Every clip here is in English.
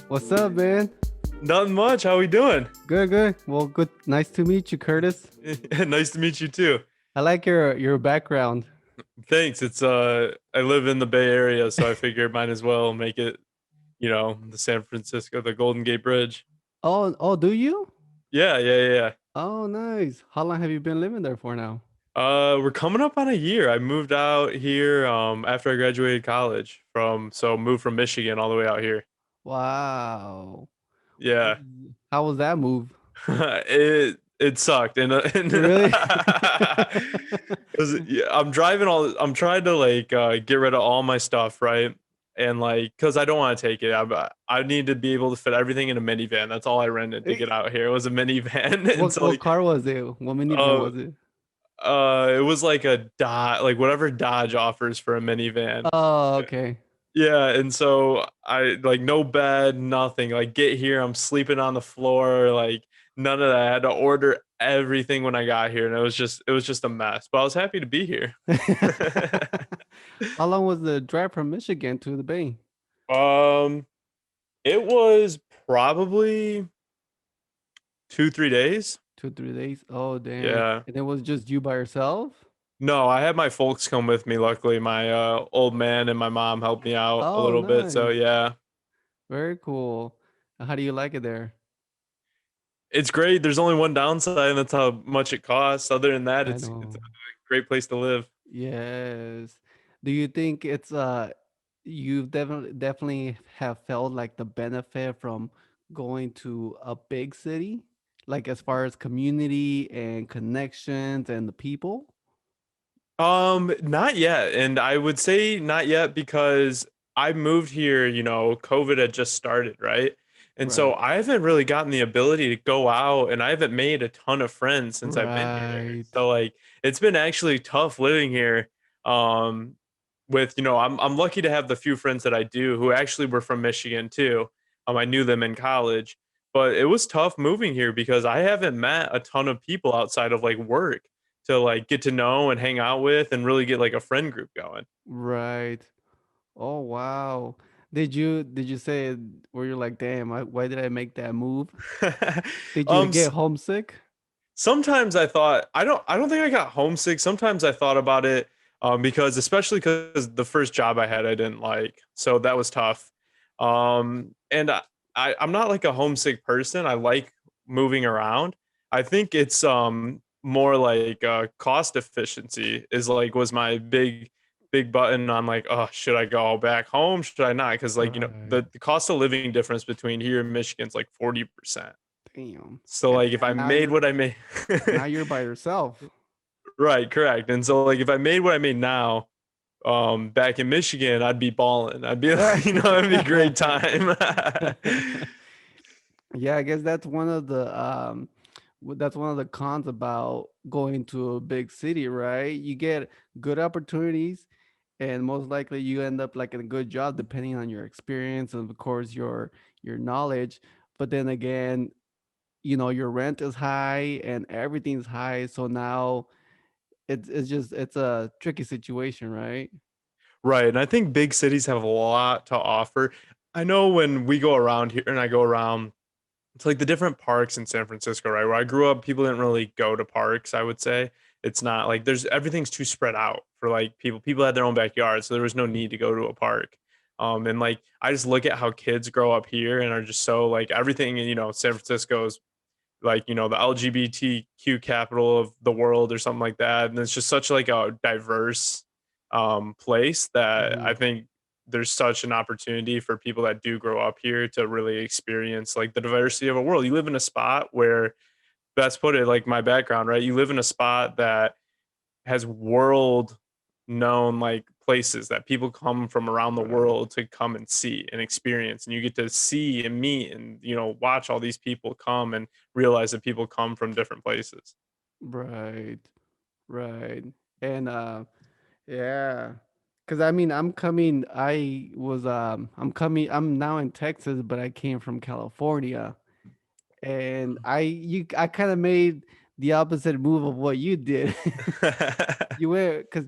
What's up, man? Nothing much. How we doing? Good, good. Well, good. Nice to meet you, Curtis. Nice to meet you too. I like your background. Thanks. It's I live in the Bay Area, so I figured might as well make it, the San Francisco, the Golden Gate Bridge. Oh, do you? Yeah, yeah, yeah, yeah. Oh, nice. How long have you been living there for now? We're coming up on a year. I moved out here after I graduated college so moved from Michigan all the way out here. Wow. Yeah. How was that move? It sucked and Really? yeah, I'm trying to like get rid of all my stuff, right? And like cuz I don't want to take it. I need to be able to fit everything in a minivan. That's all I rented to get out here. It was a minivan. And so What like car was it? What minivan uh was it? it was like a Dodge, like whatever Dodge offers for a minivan. Oh, okay. Yeah, and so I like no bed, nothing. Like get here, I'm sleeping on the floor, like none of that. I had to order everything when I got here, and it was just a mess. But I was happy to be here. How long was the drive from Michigan to the Bay? um, it was probably 2, 3 days. 2, 3 days. Oh, damn. Yeah. And it was just you by yourself? No, I had my folks come with me. Luckily, my old man and my mom helped me out a Oh, little bit. So nice. yeah, Very cool. How do you like it there? it's great. There's only one downside, and that's how much it costs. Other than that, I it's a know. great place to live. Yes. Do you think it's you definitely have felt like the benefit from going to a big city? Like as far as community and connections and the people? Not yet. And I would say not yet because I moved here, COVID had just started, right? And so Right. I haven't really gotten the ability to go out and I haven't made a ton of friends since I've been here. Right. So like it's been actually tough living here. Um, I'm lucky to have the few friends that I do who actually were from Michigan too. I knew them in college, but it was tough moving here because I haven't met a ton of people outside of like work to like get to know and hang out with and really get like a friend group going. Right. Oh, wow. Did you say were you like, damn, why did I make that move? Did you um get s- homesick? Sometimes I don't think I got homesick. Sometimes I thought about it because especially because the first job I had I didn't like. So that was tough. And I'm not like a homesick person. I like moving around. I think it's more like cost efficiency is like was my big button on like, oh, should I go back home? Should I not? Because like, Right. the cost of living difference between here and Michigan's like 40%. Damn. So like if I And made what I made now you're by yourself. right, correct. And so like if I made what I made now, back in Michigan, I'd be balling. I'd be like, it'd be a great time. Yeah, I guess that's one of the cons about going to a big city, right? You get good opportunities and most likely you end up like in a good job depending on your experience and of course your knowledge. But then again, your rent is high and everything's high. So now it's a tricky situation, right? Right. And I think big cities have a lot to offer. I know when we go around here and I go around, it's like the different parks in San Francisco, right? Where I grew up, people didn't really go to parks, I would say. It's not like there's everything's too spread out for like people. People had their own backyard, so there was no need to go to a park. And like I just look at how kids grow up here and are just so like everything, San Francisco is like, the LGBTQ capital of the world or something like that. And it's just such like a diverse place that I Mhm. think there's such an opportunity for people that do grow up here to really experience like the diversity of a world. You live in a spot where, best put it, like my background, right? You live in a spot that has world known like places that people come from around the Right. world to come and see and experience, and you get to see and meet and watch all these people come and realize that people come from different places. Right. Right. And yeah. Cause I mean I'm now in Texas, but I came from California. And I kind of made the opposite move of what you did. You were because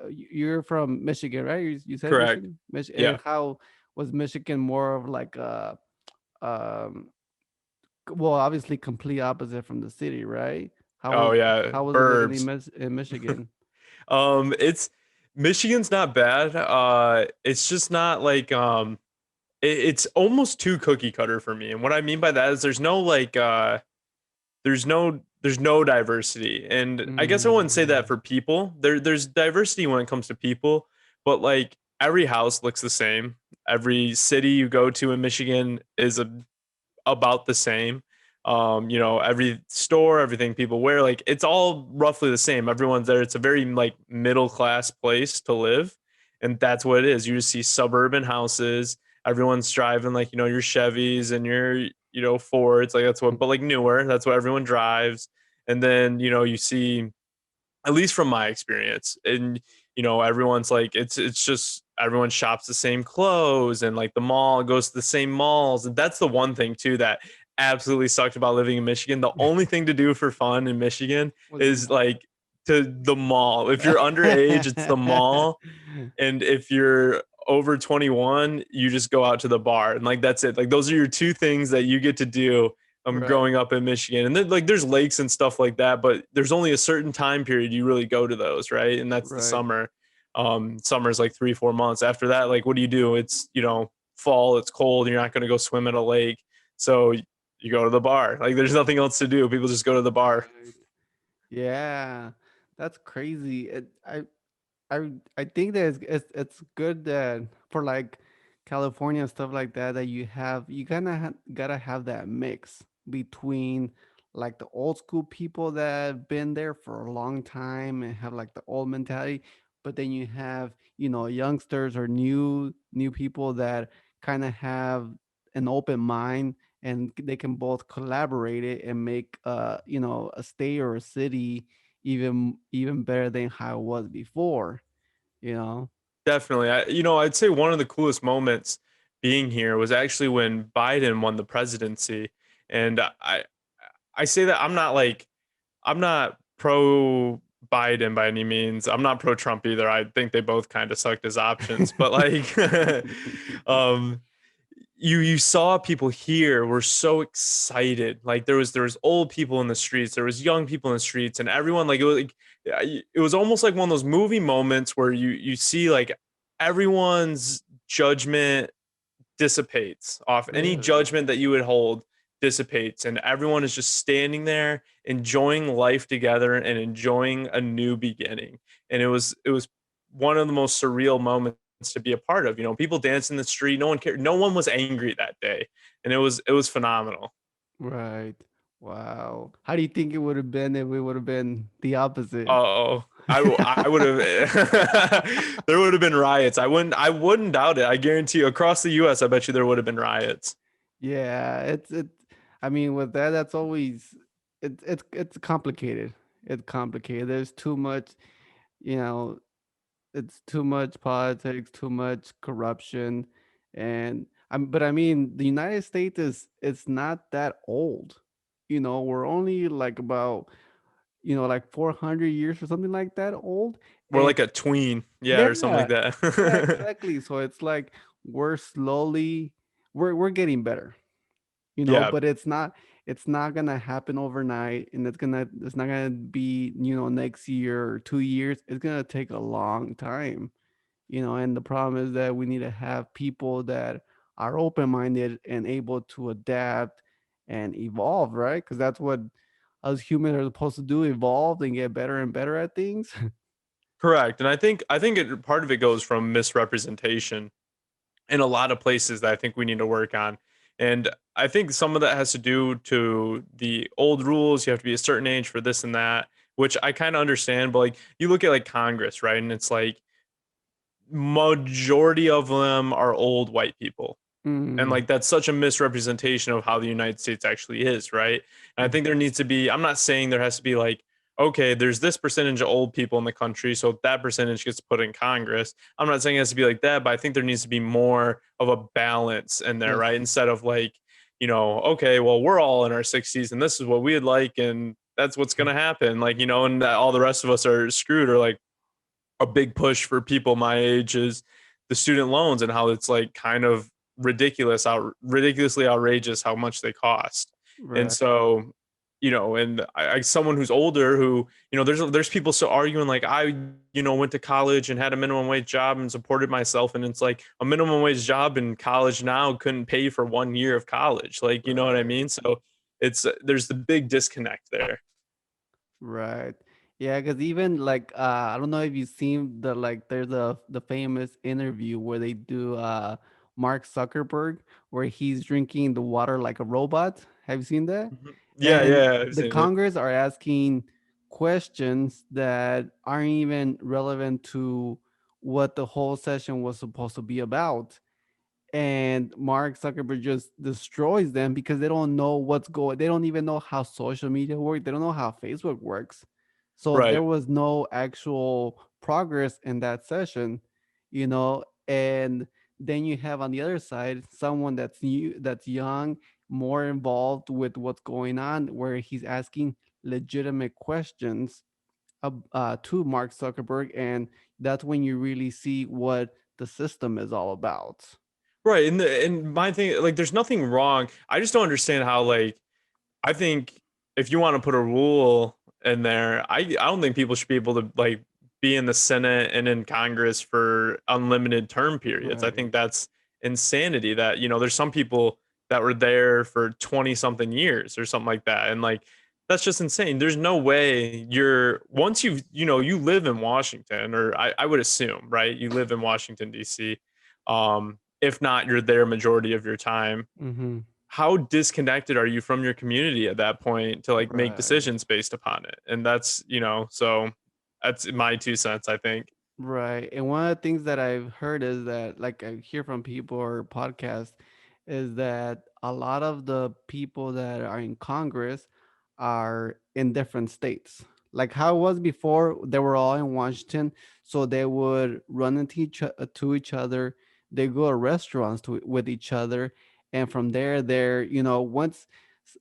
you're from Michigan, right? You said Correct. Michigan, Yeah. and how was Michigan more of like a um well, obviously complete opposite from the city, right? Oh yeah, How was it living burbs. In Michigan? It's Michigan's not bad. It's just not like it's almost too cookie cutter for me. And what I mean by that is there's no diversity. And I guess I wouldn't say that Mm, for people. There's diversity when it comes to people, but like every house looks the same. Every city you go to in Michigan is about the same. Every store, everything people wear, like it's all roughly the same. Everyone's there. It's a very like middle class place to live, and that's what it is. You just see suburban houses. Everyone's driving like your Chevys and your Fords, like that's what, but like newer. That's what everyone drives. And then you see, at least from my experience, and everyone's like it's just everyone shops the same clothes, and like the mall goes to the same malls. And that's the one thing too that absolutely sucked about living in Michigan. The only thing to do for fun in Michigan was the is mall. like to the mall. If you're underage, it's the mall, and if you're over 21, you just go out to the bar, and like that's it. Like those are your two things that you get to do Right, growing up in Michigan. And then like there's lakes and stuff like that, but there's only a certain time period you really go to those, right? And that's the right. summer. Summer's like 3, 4 months. After that, like what do you do? It's fall, it's cold, you're not gonna go swim at a lake. So you go to the bar. Like there's nothing else to do. People just go to the bar. Right. Yeah, that's crazy. I think that it's good that for like California and stuff like that, that you kind of gotta have that mix between like the old school people that have been there for a long time and have like the old mentality, but then you have youngsters or new people that kind of have an open mind, and they can both collaborate it and make a state or a city even better than how it was before, you know? Definitely. I'd say one of the coolest moments being here was actually when Biden won the presidency. And I say that I'm not pro Biden by any means. I'm not pro Trump either. I think they both kind of sucked as options. But like um you saw people here were so excited. Like there was old people in the streets, there was young people in the streets, and everyone it was almost like one of those movie moments where you see like everyone's judgment dissipates off. Any Yeah, judgment that you would hold dissipates, and everyone is just standing there enjoying life together and enjoying a new beginning. And it was one of the most surreal moments to be a part of. People danced in the street, no one cared, no one was angry that day, and it was phenomenal. right. Wow. How do you think it would have been if we would have been the opposite? Oh, I would have there would have been riots. I wouldn't doubt it. I guarantee you across the US I bet you there would have been riots. Yeah, I mean, with that, that's always it's complicated. It's complicated. There's too much, you know, it's too much politics, too much corruption, and but I mean, the United States is it's not that old. We're only like about like 400 years or something like that old, We're and like a tween, yeah, yeah, or something like yeah, that. exactly. So it's like we're slowly we're getting better, Yeah, but it's not gonna happen overnight, and it's not gonna be next year or 2 years. It's gonna take a long time. And the problem is that we need to have people that are open-minded and able to adapt and evolve, right? Because that's what us humans are supposed to do: evolve and get better and better at things. correct. And I think part of it goes from misrepresentation in a lot of places that I think we need to work on. And I think some of that has to do to the old rules. You have to be a certain age for this and that, which I kind of understand. But like you look at like Congress, right? And it's like majority of them are old white people. And Mm, like that's such a misrepresentation of how the United States actually is, right? And I mm, think there needs to be, I'm not saying there has to be like, okay, there's this percentage of old people in the country, so that percentage gets put in Congress. I'm not saying it has to be like that, but I think there needs to be more of a balance in there, yes. right? Instead of like, okay, well, we're all in our 60s and this is what we'd like. And that's what's gonna happen. Like, and that all the rest of us are screwed. Or like a big push for people my age is the student loans and how it's like kind of ridiculously outrageous how much they cost. And Right. so, and someone who's older who, there's people still arguing like I, went to college and had a minimum wage job and supported myself. And it's like a minimum wage job in college now couldn't pay for 1 year of college. Like, you know what I Right. mean? So there's the big disconnect there. Right. Yeah, because even like I don't know if you've seen the like there's the famous interview where they do Mark Zuckerberg where he's drinking the water like a robot. Have you seen that? Mhm. Yeah, And yeah, I've the seen it. Congress are asking questions that aren't even relevant to what the whole session was supposed to be about, and Mark Zuckerberg just destroys them because they don't know what's going. They don't even know how social media works. They don't know how Facebook works. So there Right. was no actual progress in that session, you know. And then you have on the other side someone that's new, that's young, more involved with what's going on, where he's asking legitimate questions to Mark Zuckerberg, and that's when you really see what the system is all about. Right. And my thing, like, there's nothing wrong. I just don't understand how, like, I think if you want to put a rule in there, I don't think people should be able to like be in the Senate and in Congress for unlimited term periods. I Right. think that's insanity. That, there's some people that were there for 20 something years or something like that. And like that's just insane. There's no way you're once you live in Washington, or I would assume, right? You live in Washington, DC. If not, you're there majority of your time. Mm-hmm. How disconnected are you from your community at that point to like make Right. decisions based upon it? And that's, so that's my 2 cents, I think. Right. And one of the things that I've heard is that, like, I hear from people or podcasts, is that a lot of the people that are in Congress are in different states. Like how it was before, they were all in Washington, so they would run into to each other. They go to restaurants with each other, and from there,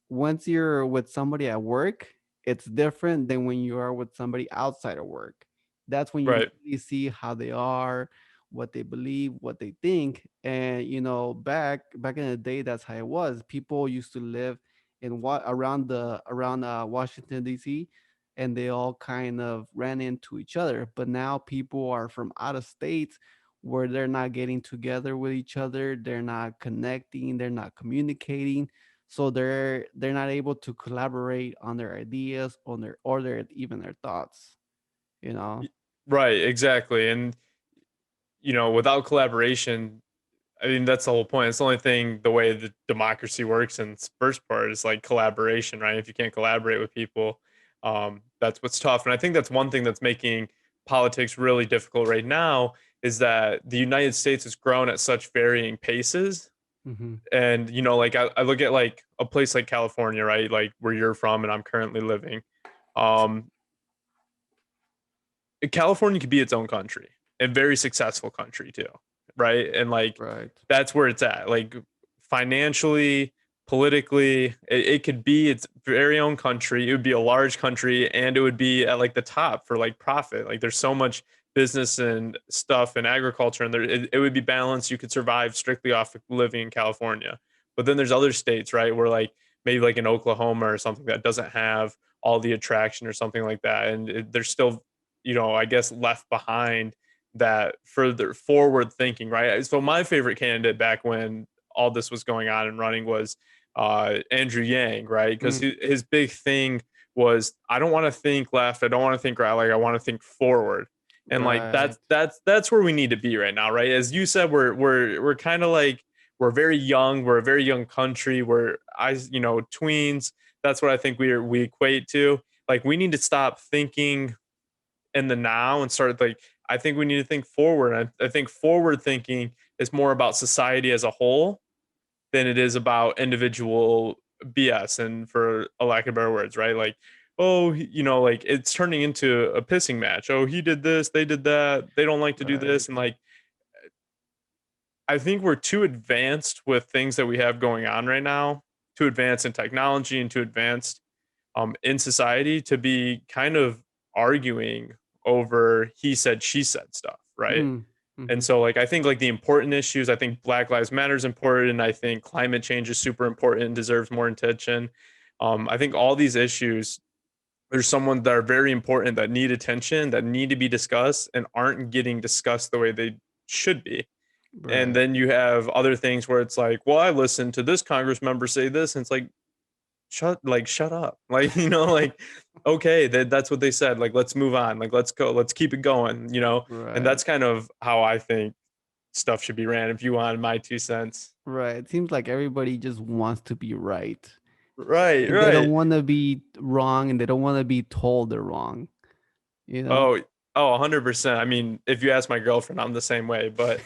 once you're with somebody at work, it's different than when you are with somebody outside of work. That's when you Right. really see how they are, what they believe, what they think. And back in the day, that's how it was. People used to live in what around Washington D.C., and they all kind of ran into each other. But now people are from out of states where they're not getting together with each other, they're not connecting, they're not communicating, so they're not able to collaborate on their ideas, even their thoughts, you know. Y- Right, exactly. And without collaboration, I mean that's the whole point. It's the only thing the way the democracy works in its first part is like collaboration, right? If you can't collaborate with people, that's what's tough. And I think that's one thing that's making politics really difficult right now is that the United States has grown at such varying paces. Mhm. And like I look at like a place like California, right? Like where you're from and I'm currently living. Um, California could be its own country and very successful country too, right? And like Right. that's where it's at. Like financially, politically, it could be its very own country. It would be a large country and it would be at like the top for like profit. Like there's so much business and stuff and agriculture and it would be balanced. You could survive strictly off of living in California. But then there's other states, right? Where like maybe like in Oklahoma or something that doesn't have all the attraction or something like that. And there's still I guess left behind that further forward thinking, right? So my favorite candidate back when all this was going on and running was Andrew Yang, right? Because Mm, his big thing was I don't want to think left, I don't want to think right, like I want to think forward, and like right. that's where we need to be right now, right? As you said, we're kind of like we're very young, we're a very young country, we're tweens. That's what I think we equate to. Like we need to stop thinking in the now and start like I think we need to think forward. I think forward thinking is more about society as a whole than it is about individual BS. And for a lack of better words, right? Like, oh, like it's turning into a pissing match. Oh, he did this, they did that, they don't like to do this, Right. and like I think we're too advanced with things that we have going on right now, too advanced in technology and too advanced in society to be kind of arguing over he said she said stuff, right? Mm, And mhm. so like I think like the important issues, I think Black Lives Matter is important. I think climate change is super important and deserves more attention. I think all these issues, there's someone that are very important that need attention, that need to be discussed and aren't getting discussed the way they should be. And Right. then you have other things where it's like, well, I listened to this Congress member say this, and it's like, shut up. Like, like, okay, that's what they said. Like, let's move on. Like, let's go, let's keep it going. And Right. that's kind of how I think stuff should be ran, if you want my 2 cents. Right. It seems like everybody just wants to be right. Right, And they don't right. want to be wrong and they don't want to be told they're wrong, you know? Oh, oh, 100%. I mean, if you ask my girlfriend, I'm the same way, but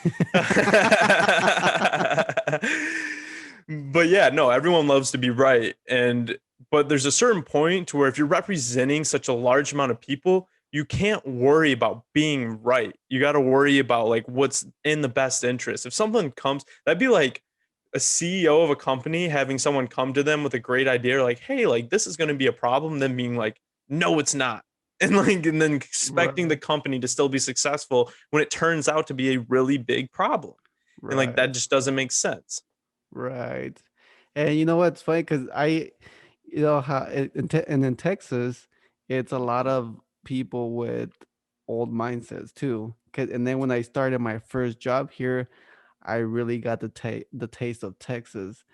but yeah, no, everyone loves to be right. And but there's a certain point to where if you're representing such a large amount of people, you can't worry about being right. You got to worry about like what's in the best interest. If someone comes, that'd be like a CEO of a company having someone come to them with a great idea, like, hey, like this is going to be a problem, then being like, no, it's not. And then expecting the Right. company to still be successful when it turns out to be a really big problem. And like that Right. just doesn't make sense. Right. And you know what's funny? Because you know how and in Texas, it's a lot of people with old mindsets too. 'Cause, and then when I started my first job here, I really got the taste of Texas,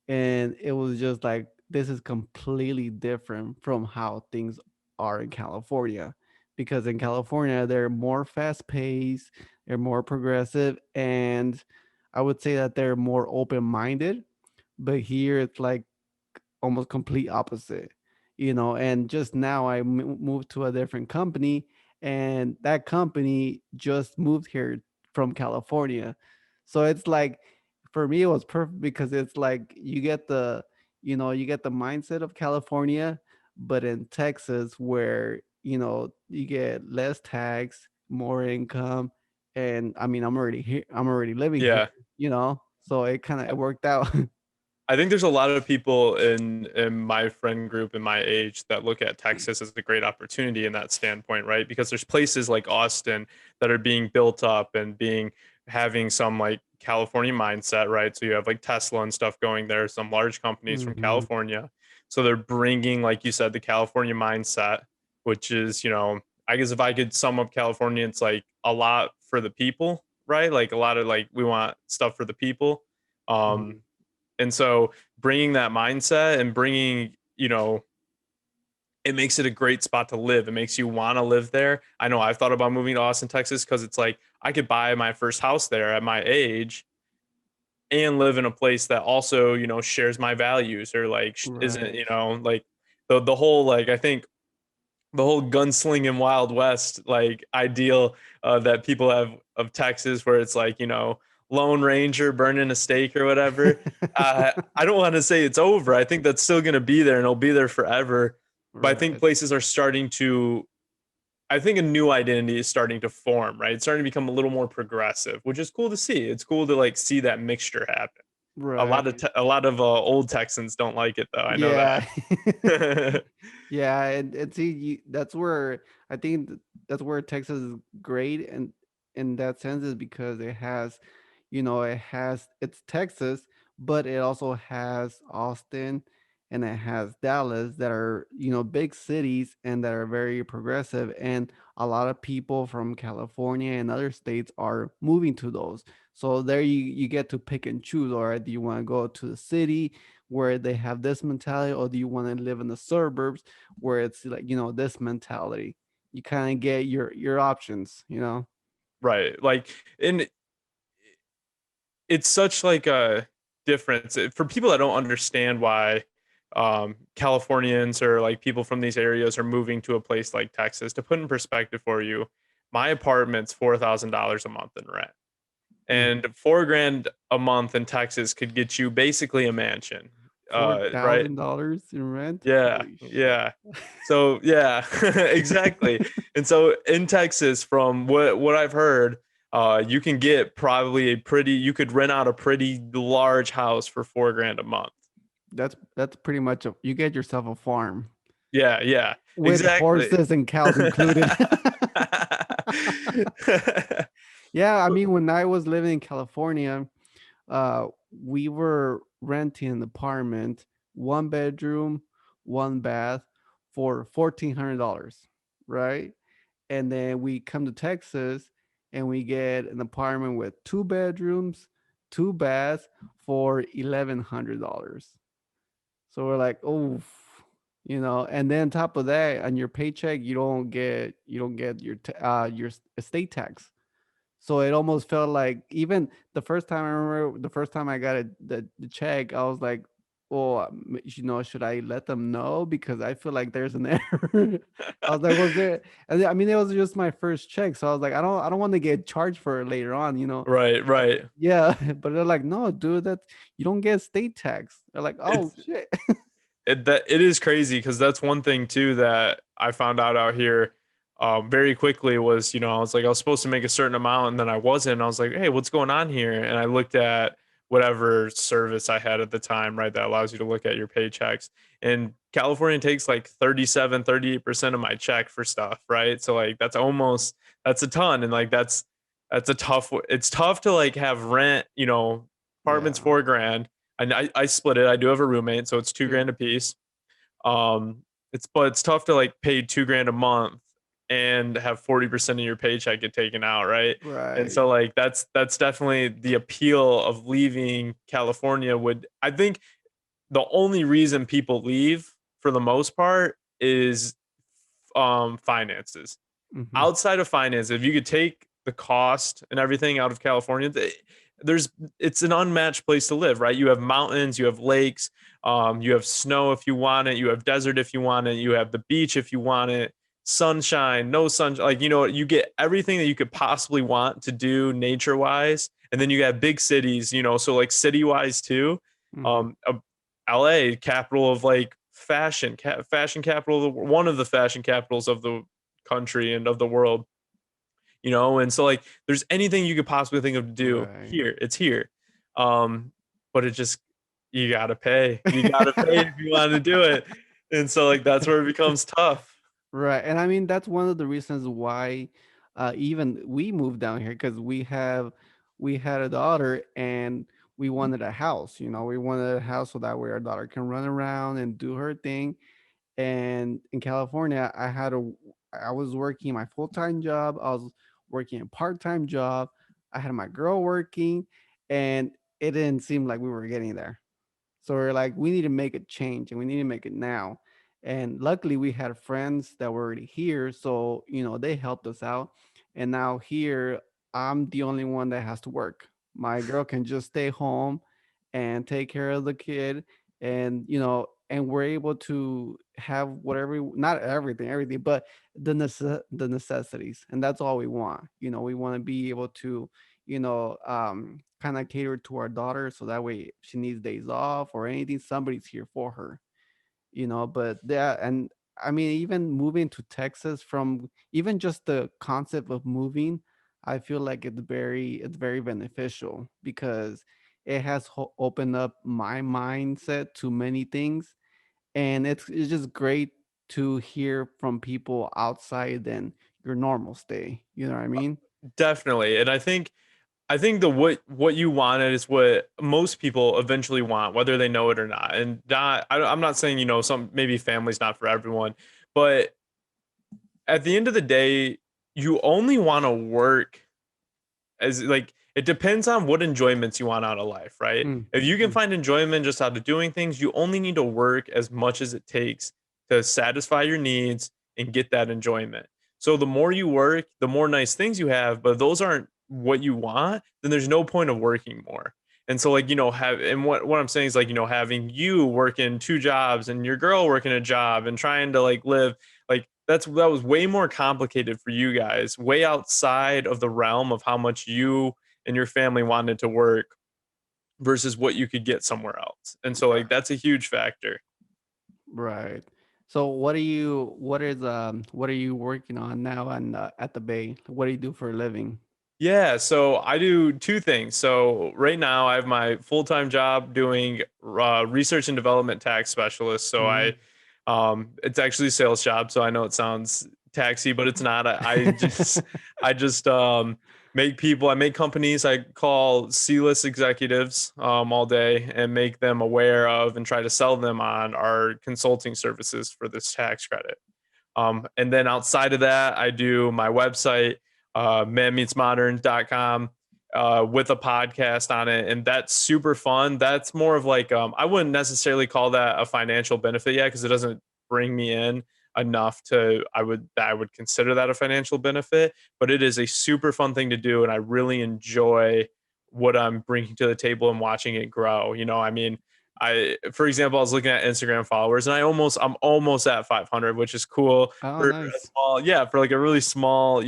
and it was just like this is completely different from how things are in California, because in California they're more fast paced, they're more progressive, and I would say that they're more open minded. But here it's like almost complete opposite, and just now I moved to a different company, and that company just moved here from California. So it's like, for me it was perfect because it's like you get the mindset of California, but in Texas, where you get less tax, more income, and I mean I'm already here, I'm already living here, Yeah. so it kind of it worked out. I think there's a lot of people in my friend group in my age that look at Texas as a great opportunity in that standpoint, right? Because there's places like Austin that are being built up and being having some like California mindset, right? So you have like Tesla and stuff going there, some large companies from Hmm. California. So they're bringing, like you said, the California mindset, which is, I guess if I could sum up California, it's like a lot for the people, right? Like a lot of like we want stuff for the people. Um, Hmm. and so bringing that mindset and bringing, it makes it a great spot to live. It makes you want to live there. I know I've thought about moving to Austin, Texas, because it's like I could buy my first house there at my age and live in a place that also, shares my values or like isn't, Right. like the whole like I think the whole gunslinging Wild West like ideal that people have of Texas, where it's like Lone Ranger burning a stake or whatever. I don't want to say it's over. I think that's still going to be there and it'll be there forever. But I think Right. places are starting to. I think a new identity is starting to form. Right, it's starting to become a little more progressive, which is cool to see. It's cool to like see that mixture happen. Right. A lot of old Texans don't like it though. I know Yeah. that. Yeah, and see, that's where I think that's where Texas is great, and in that sense is because it's Texas, but it also has Austin and it has Dallas, that are big cities and that are very progressive, and a lot of people from California and other states are moving to those. So there you get to pick and choose. All right, do you want to go to the city where they have this mentality, or do you want to live in the suburbs where it's like this mentality? You kind of get your options. Right, like, and it's such like a difference for people that don't understand why Californians or like people from these areas are moving to a place like Texas. To put in perspective for you, my apartment's $4,000 a month in rent, Mhm. and 4 grand a month in Texas could get you basically a mansion. four Right? thousand dollars in rent, Yeah, holy shit. yeah. So yeah, exactly. And so in Texas, from what I've heard, you can get probably you could rent out a pretty large house for 4 grand a month. That's pretty much you get yourself a farm. Yeah, yeah, with exactly. horses and cows included. Yeah, I mean, when I was living in California, uh, we were renting an apartment, one bedroom, one bath, for $1,400, right? And then we come to Texas and we get an apartment with two bedrooms, two baths for $1,100. So we're like, oh, and then on top of that, on your paycheck, you don't get your estate tax. So it almost felt like, even the first time, I remember the first time I got the check, I was like, oh, should I let them know? Because I feel like there's an error. I was like, was there? And I mean, it was just my first check, so I was like, I don't want to get charged for it later on. Right, right. Yeah, but they're like, no, dude, that you don't get state tax. They're like, oh It's shit. it is crazy because that's one thing too that I found out here very quickly was, I was like, I was supposed to make a certain amount and then I wasn't. And I was like, hey, what's going on here? And I looked at whatever service I had at the time, right? That allows you to look at your paychecks. And California takes like 38% of my check for stuff, right? So like that's a ton. And like that's it's tough to like have rent, apartments Yeah, 4 grand. And I split it. I do have a roommate, so it's two yeah, grand a piece. But it's tough to like pay 2 grand a month and have 40% of your paycheck get taken out, right? And right. so like that's definitely the appeal of leaving California. Would I think the only reason people leave for the most part is finances. Hmm. Outside of finance, if you could take the cost and everything out of California, there's it's an unmatched place to live, right? You have mountains, you have lakes, you have snow if you want it, you have desert if you want it, you have the beach if you want it, sunshine, no sunshine, like you get everything that you could possibly want to do nature wise, and then you got big cities, so like city wise too. Hmm. Um, uh, LA, capital of like fashion capital, one of the fashion capitals of the country and of the world, and so like there's anything you could possibly think of to do Right. here, it's here. um but it just you gotta pay if you want to do it, and so like that's where it becomes tough. Right. And I mean, that's one of the reasons why even we moved down here, because we had a daughter and we wanted a house. We wanted a house so that way our daughter can run around and do her thing. And in California, I was working my full-time job, I was working a part-time job, I had my girl working, and it didn't seem like we were getting there. So we're like, we need to make a change and we need to make it now. And luckily, we had friends that were already here. So, they helped us out. And now here, I'm the only one that has to work. My girl can just stay home and take care of the kid. And we're able to have whatever, not everything, but the necessities. And that's all we want. We want to be able to kind of cater to our daughter so that way if she needs days off or anything, somebody's here for her. But that, and I mean, even moving to Texas, from even just the concept of moving, I feel like it's very beneficial because it has opened up my mindset to many things, and it's just great to hear from people outside than your normal stay. You know what I mean? Definitely. And I think the what you wanted is what most people eventually want, whether they know it or not. And I'm not saying, some maybe family's not for everyone, but at the end of the day, you only want to work as like it depends on what enjoyments you want out of life, right? If you can Mm-hmm. find enjoyment just out of doing things, you only need to work as much as it takes to satisfy your needs and get that enjoyment. So the more you work, the more nice things you have, but if those aren't what you want, then there's no point of working more. And so like, have and what I'm saying is like, having you working two jobs and your girl working a job and trying to like live like that was way more complicated for you guys, way outside of the realm of how much you and your family wanted to work versus what you could get somewhere else. And so like that's a huge factor. Right. So what are you working on now and at the Bay? What do you do for a living? Yeah, so I do two things. So right now I have my full-time job doing research and development tax specialist. So Mm-hmm. It's actually a sales job, so I know it sounds taxi, but it's not. I just I make companies. I call C-list executives all day and make them aware of and try to sell them on our consulting services for this tax credit. And then outside of that, I do my website, manmeetsmodern.com, with a podcast on it. And that's super fun. That's more of like, I wouldn't necessarily call that a financial benefit yet because it doesn't bring me in enough to I would consider that a financial benefit, but it is a super fun thing to do and I really enjoy what I'm bringing to the table and watching it grow. I mean, for example, I was looking at Instagram followers and I'm almost at 500, which is cool Oh, for a nice. small, yeah, for like a really small,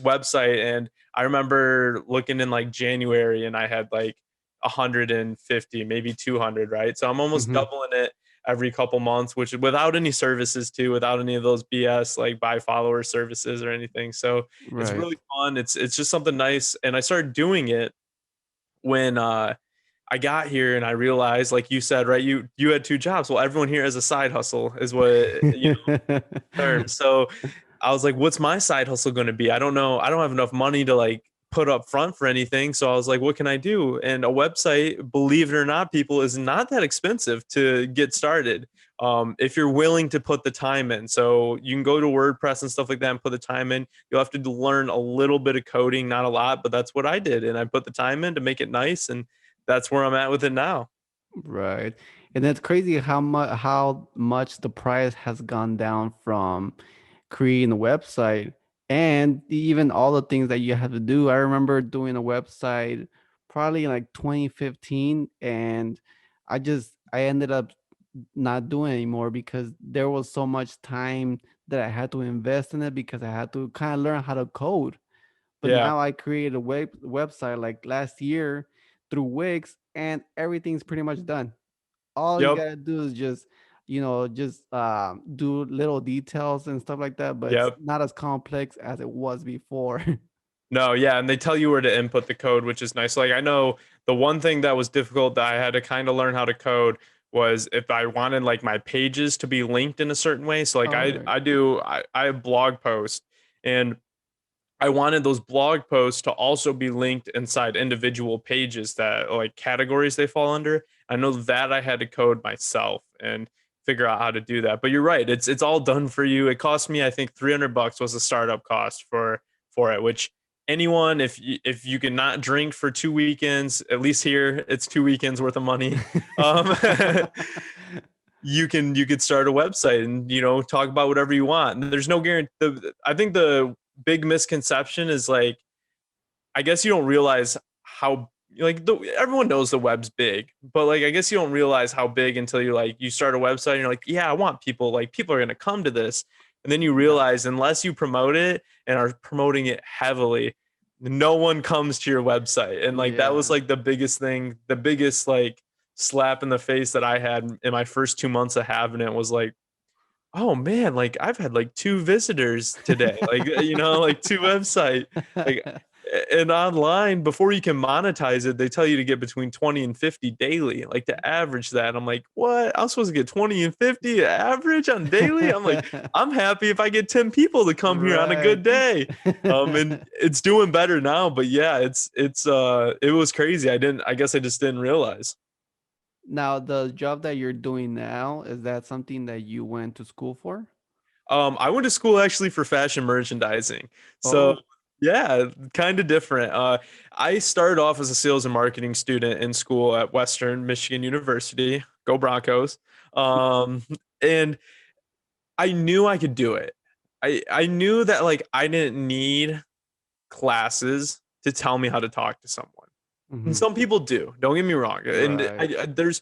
website. And I remember looking in like January and I had like 150, maybe 200, right? So I'm almost Hmm. doubling it every couple months, which without any services too, without any of those BS like buy follower services or anything. So it's Right. really fun. It's just something nice. And I started doing it when I got here and I realized, like you said, right, you had two jobs. Well, everyone here has a side hustle, is what term. So I was like, what's my side hustle going to be? I don't know. I don't have enough money to like put up front for anything. So I was like, what can I do? And a website, believe it or not, people, is not that expensive to get started. If you're willing to put the time in. So you can go to WordPress and stuff like that and put the time in. You'll have to learn a little bit of coding, not a lot, but that's what I did. And I put the time in to make it nice. And that's where I'm at with it now. Right. And it's crazy how much the price has gone down from creating a website and even all the things that you have to do. I remember doing a website probably in like 2015 and I ended up not doing it anymore because there was so much time that I had to invest in it because I had to kind of learn how to code. But Yeah. now I created a website like last year through Wix and everything's pretty much done. All you Yep. gotta do is just do little details and stuff like that, but it's Yep. not as complex as it was before. No, yeah, and they tell you where to input the code, which is nice. Like I know the one thing that was difficult that I had to kind of learn how to code was if I wanted like my pages to be linked in a certain way. So like All right. I have blog posts and I wanted those blog posts to also be linked inside individual pages that like categories they fall under. I know that I had to code myself and figure out how to do that. But you're right, it's all done for you. It cost me I think $300 was the startup cost for it, which anyone if you can not drink for 2 weekends, at least here it's 2 weekends worth of money. Um you could start a website and talk about whatever you want. And there's no guarantee. I think the big misconception is like I guess you don't realize how like everyone knows the web's big, but like I guess you don't realize how big until you start a website and you're like, yeah, I want people like people are gonna come to this, and then you Yeah. realize unless you promote it and are promoting it heavily, no one comes to your website, and like that was Yeah. like the biggest thing, the biggest like slap in the face that I had in my first 2 months of having it was like, oh man, like I've had like two visitors today, like like two website, like and online before you can monetize it, they tell you to get between 20 and 50 daily, like to average that. I'm like, what? I'm supposed to get 20 and 50 average on daily? I'm like, I'm happy if I get 10 people to come here on a Right. good day. And it's doing better now, but yeah, it was crazy. I guess I just didn't realize. Now, the job that you're doing now, is that something that you went to school for? I went to school actually for fashion merchandising. So Oh. yeah, kind of different. I started off as a sales and marketing student in school at Western Michigan University. Go Broncos. Um, and I knew I could do it. I knew that like I didn't need classes to tell me how to talk to someone. And Hmm. some people do. Don't get me wrong. And Right. there's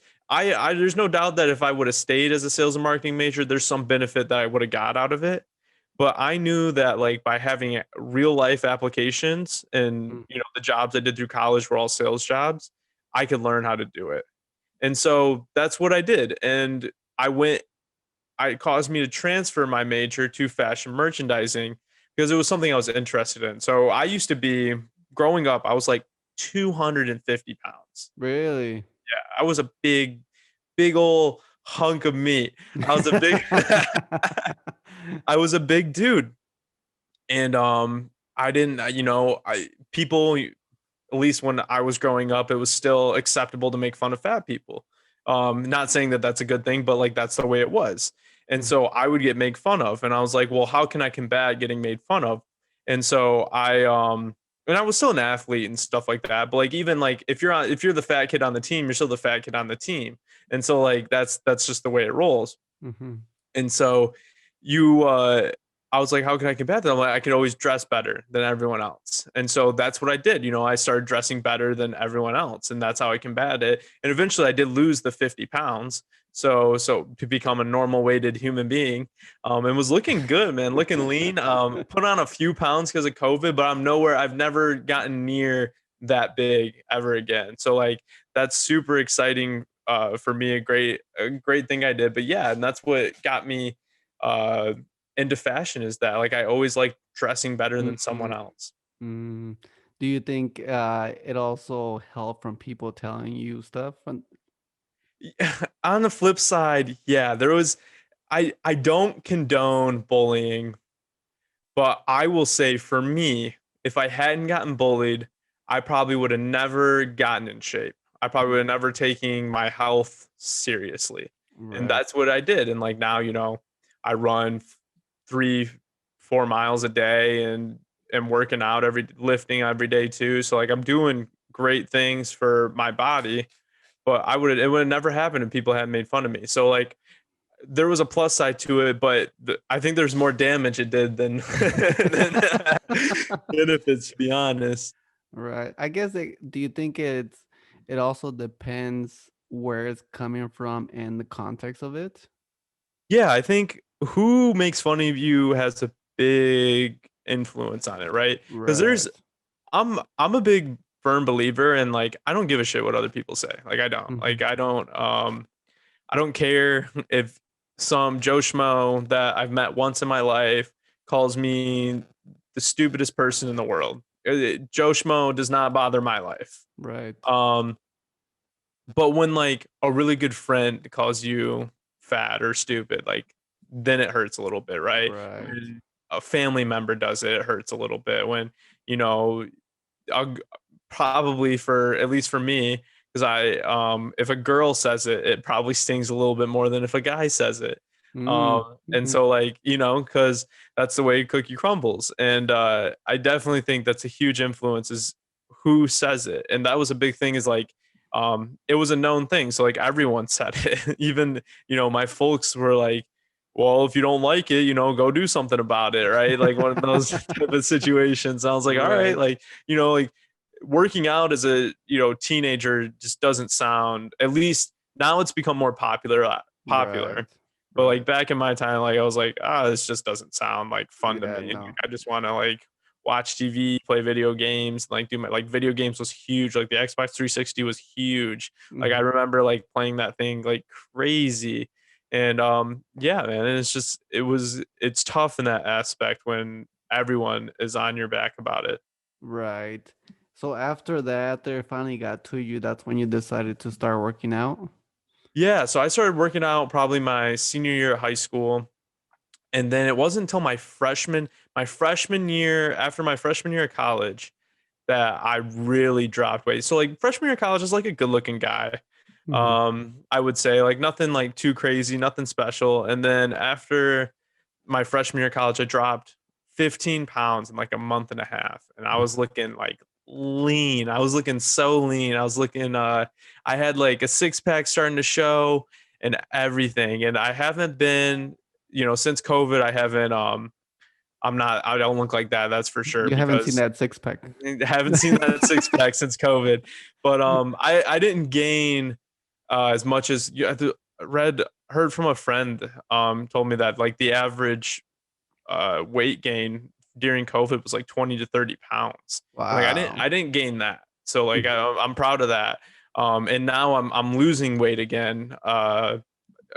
no doubt that if I would have stayed as a sales and marketing major, there's some benefit that I would have got out of it. But I knew that like by having real life applications and Mm. the jobs I did through college were all sales jobs, I could learn how to do it. And so that's what I did. And I went it caused me to transfer my major to fashion merchandising because it was something I was interested in. So I used to be growing up, I was like 250 pounds. Really? Yeah, I was a big old hunk of meat. I was a big I was a big dude. And I didn't I people, at least when I was growing up, it was still acceptable to make fun of fat people. Not saying that that's a good thing, but like that's the way it was. And Mm, so I would get made fun of, and I was like, well, how can I combat getting made fun of? And so and I was still an athlete and stuff like that. But like even like if you're the fat kid on the team, you're still the fat kid on the team. And so like that's just the way it rolls. mhm, And so you I was like, how can I combat that? I'm like, I could always dress better than everyone else. And so that's what I did. I started dressing better than everyone else. And that's how I combated it. And eventually I did lose the 50 pounds. So to become a normal weighted human being, and was looking good, man, looking lean. Put on a few pounds because of COVID, but I've never gotten near that big ever again. So like that's super exciting for me, a great thing I did. But yeah, and that's what got me uh into fashion, is that like I always like dressing better than someone mhm, else. mm. Do you think it also helped from people telling you stuff? On the flip side, yeah, there was I don't condone bullying, but I will say for me, if I hadn't gotten bullied, I probably would have never gotten in shape. I probably would have never taken my health seriously. And Right. that's what I did. And like now, I run 3, 4 miles a day and am working out lifting every day too. So like I'm doing great things for my body, but it would have never happened if people hadn't made fun of me. So like there was a plus side to it, but I think there's more damage it did than than benefits, to be honest. Right. I guess do you think it also depends where it's coming from and the context of it? Yeah, I think who makes fun of you has a big influence on it, right? Because Right. I'm a big firm believer in like I don't give a shit what other people say. Like I don't. Mhm. Like I don't care if some Joe Schmo that I've met once in my life calls me the stupidest person in the world. Joe Schmo does not bother my life. Right. Um, but when like a really good friend calls you fat or stupid, like then it hurts a little bit, right? Right. When a family member does it, it hurts a little bit. When you know I'll probably, for at least for me, because if a girl says it, it probably stings a little bit more than if a guy says it. Mm. And Mhm. so like, because that's the way cookie crumbles. And I definitely think that's a huge influence, is who says it. And that was a big thing, is like it was a known thing. So like everyone said it. Even, my folks were like, well, if you don't like it, go do something about it, right? Like one of those type of situations. I was like, all right, Right. like, like working out as a, teenager just doesn't sound, at least now it's become more popular. Right. But like Right. back in my time, like I was like, this just doesn't sound like fun to Yeah, me. Like, no. I just want to like watch TV, play video games, like do my like video games was huge. Like the Xbox 360 was huge. Like I Mhm. remember like playing that thing like crazy. And yeah, man, and it's tough in that aspect when everyone is on your back about it. Right. So after that, they finally got to you. That's when you decided to start working out? Yeah, so I started working out probably my senior year of high school. And then it wasn't until my freshman year, after my freshman year of college, that I really dropped weight. So like freshman year of college, I was like a good looking guy. Mhm. I would say like nothing like too crazy, nothing special. And then after my freshman year of college, I dropped 15 pounds in like a month and a half. And I was looking like lean. I was looking so lean. I had like a six pack starting to show and everything. And I haven't been, since COVID, I don't look like that. That's for sure, You haven't seen because that six pack. I haven't seen that six pack since COVID. But I didn't gain as much as heard from a friend. Told me that like the average weight gain during COVID was like 20 to 30 pounds. And like Wow. I didn't gain that. So like I'm proud of that. And now I'm losing weight again.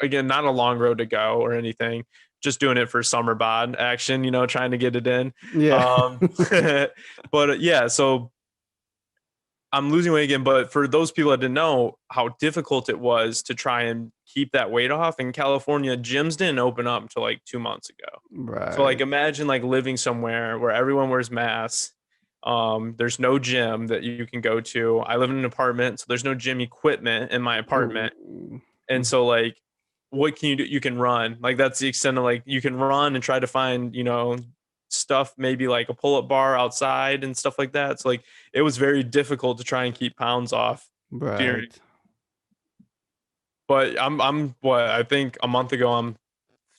Again, not a long road to go or anything. Just doing it for summer bod action, trying to get it in. Yeah. Um, but yeah, so I'm losing weight again, but for those people that didn't know how difficult it was to try and keep that weight off in California, gyms didn't open up until like 2 months ago. So like Right. imagine like living somewhere where everyone wears masks. There's no gym that you can go to. I live in an apartment, so there's no gym equipment in my apartment. Ooh. And so like what can you do? You can run. Like that's the extent of like you can run and try to find, stuff maybe like a pull-up bar outside and stuff like that. So like it was very difficult to try and keep pounds off during, Right. but I'm what I think a month ago I'm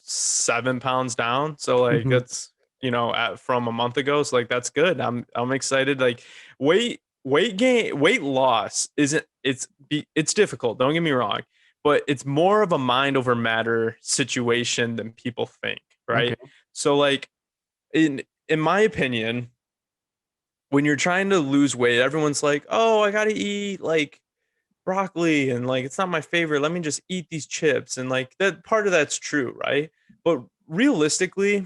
7 pounds down. So like Hmm. that's at from a month ago. So like that's good. I'm excited. Like weight gain, weight loss isn't it's difficult. Don't get me wrong, but it's more of a mind over matter situation than people think, Okay. right? So like in my opinion, when you're trying to lose weight, everyone's like, "Oh, I gotta eat like broccoli and like it's not my favorite. Let me just eat these chips." And like that part of that's true, right? But realistically,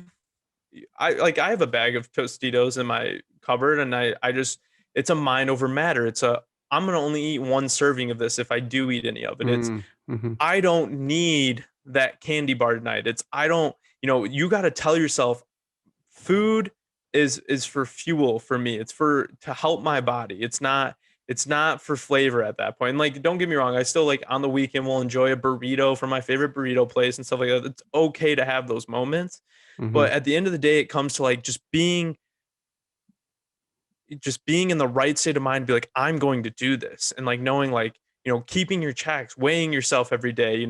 I have a bag of Tostitos in my cupboard and I just it's a mind over matter. I'm gonna only eat one serving of this if I do eat any of it. It's Mm-hmm. I don't need that candy bar tonight. It's I don't, you gotta tell yourself food is for fuel for me. It's for to help my body. It's not for flavor at that point. And like don't get me wrong, I still like on the weekend will enjoy a burrito from my favorite burrito place and stuff like that. It's okay to have those moments. Hmm. But at the end of the day, it comes to like just being in the right state of mind to be like, I'm going to do this. And like knowing like, keeping your checks, weighing yourself every day,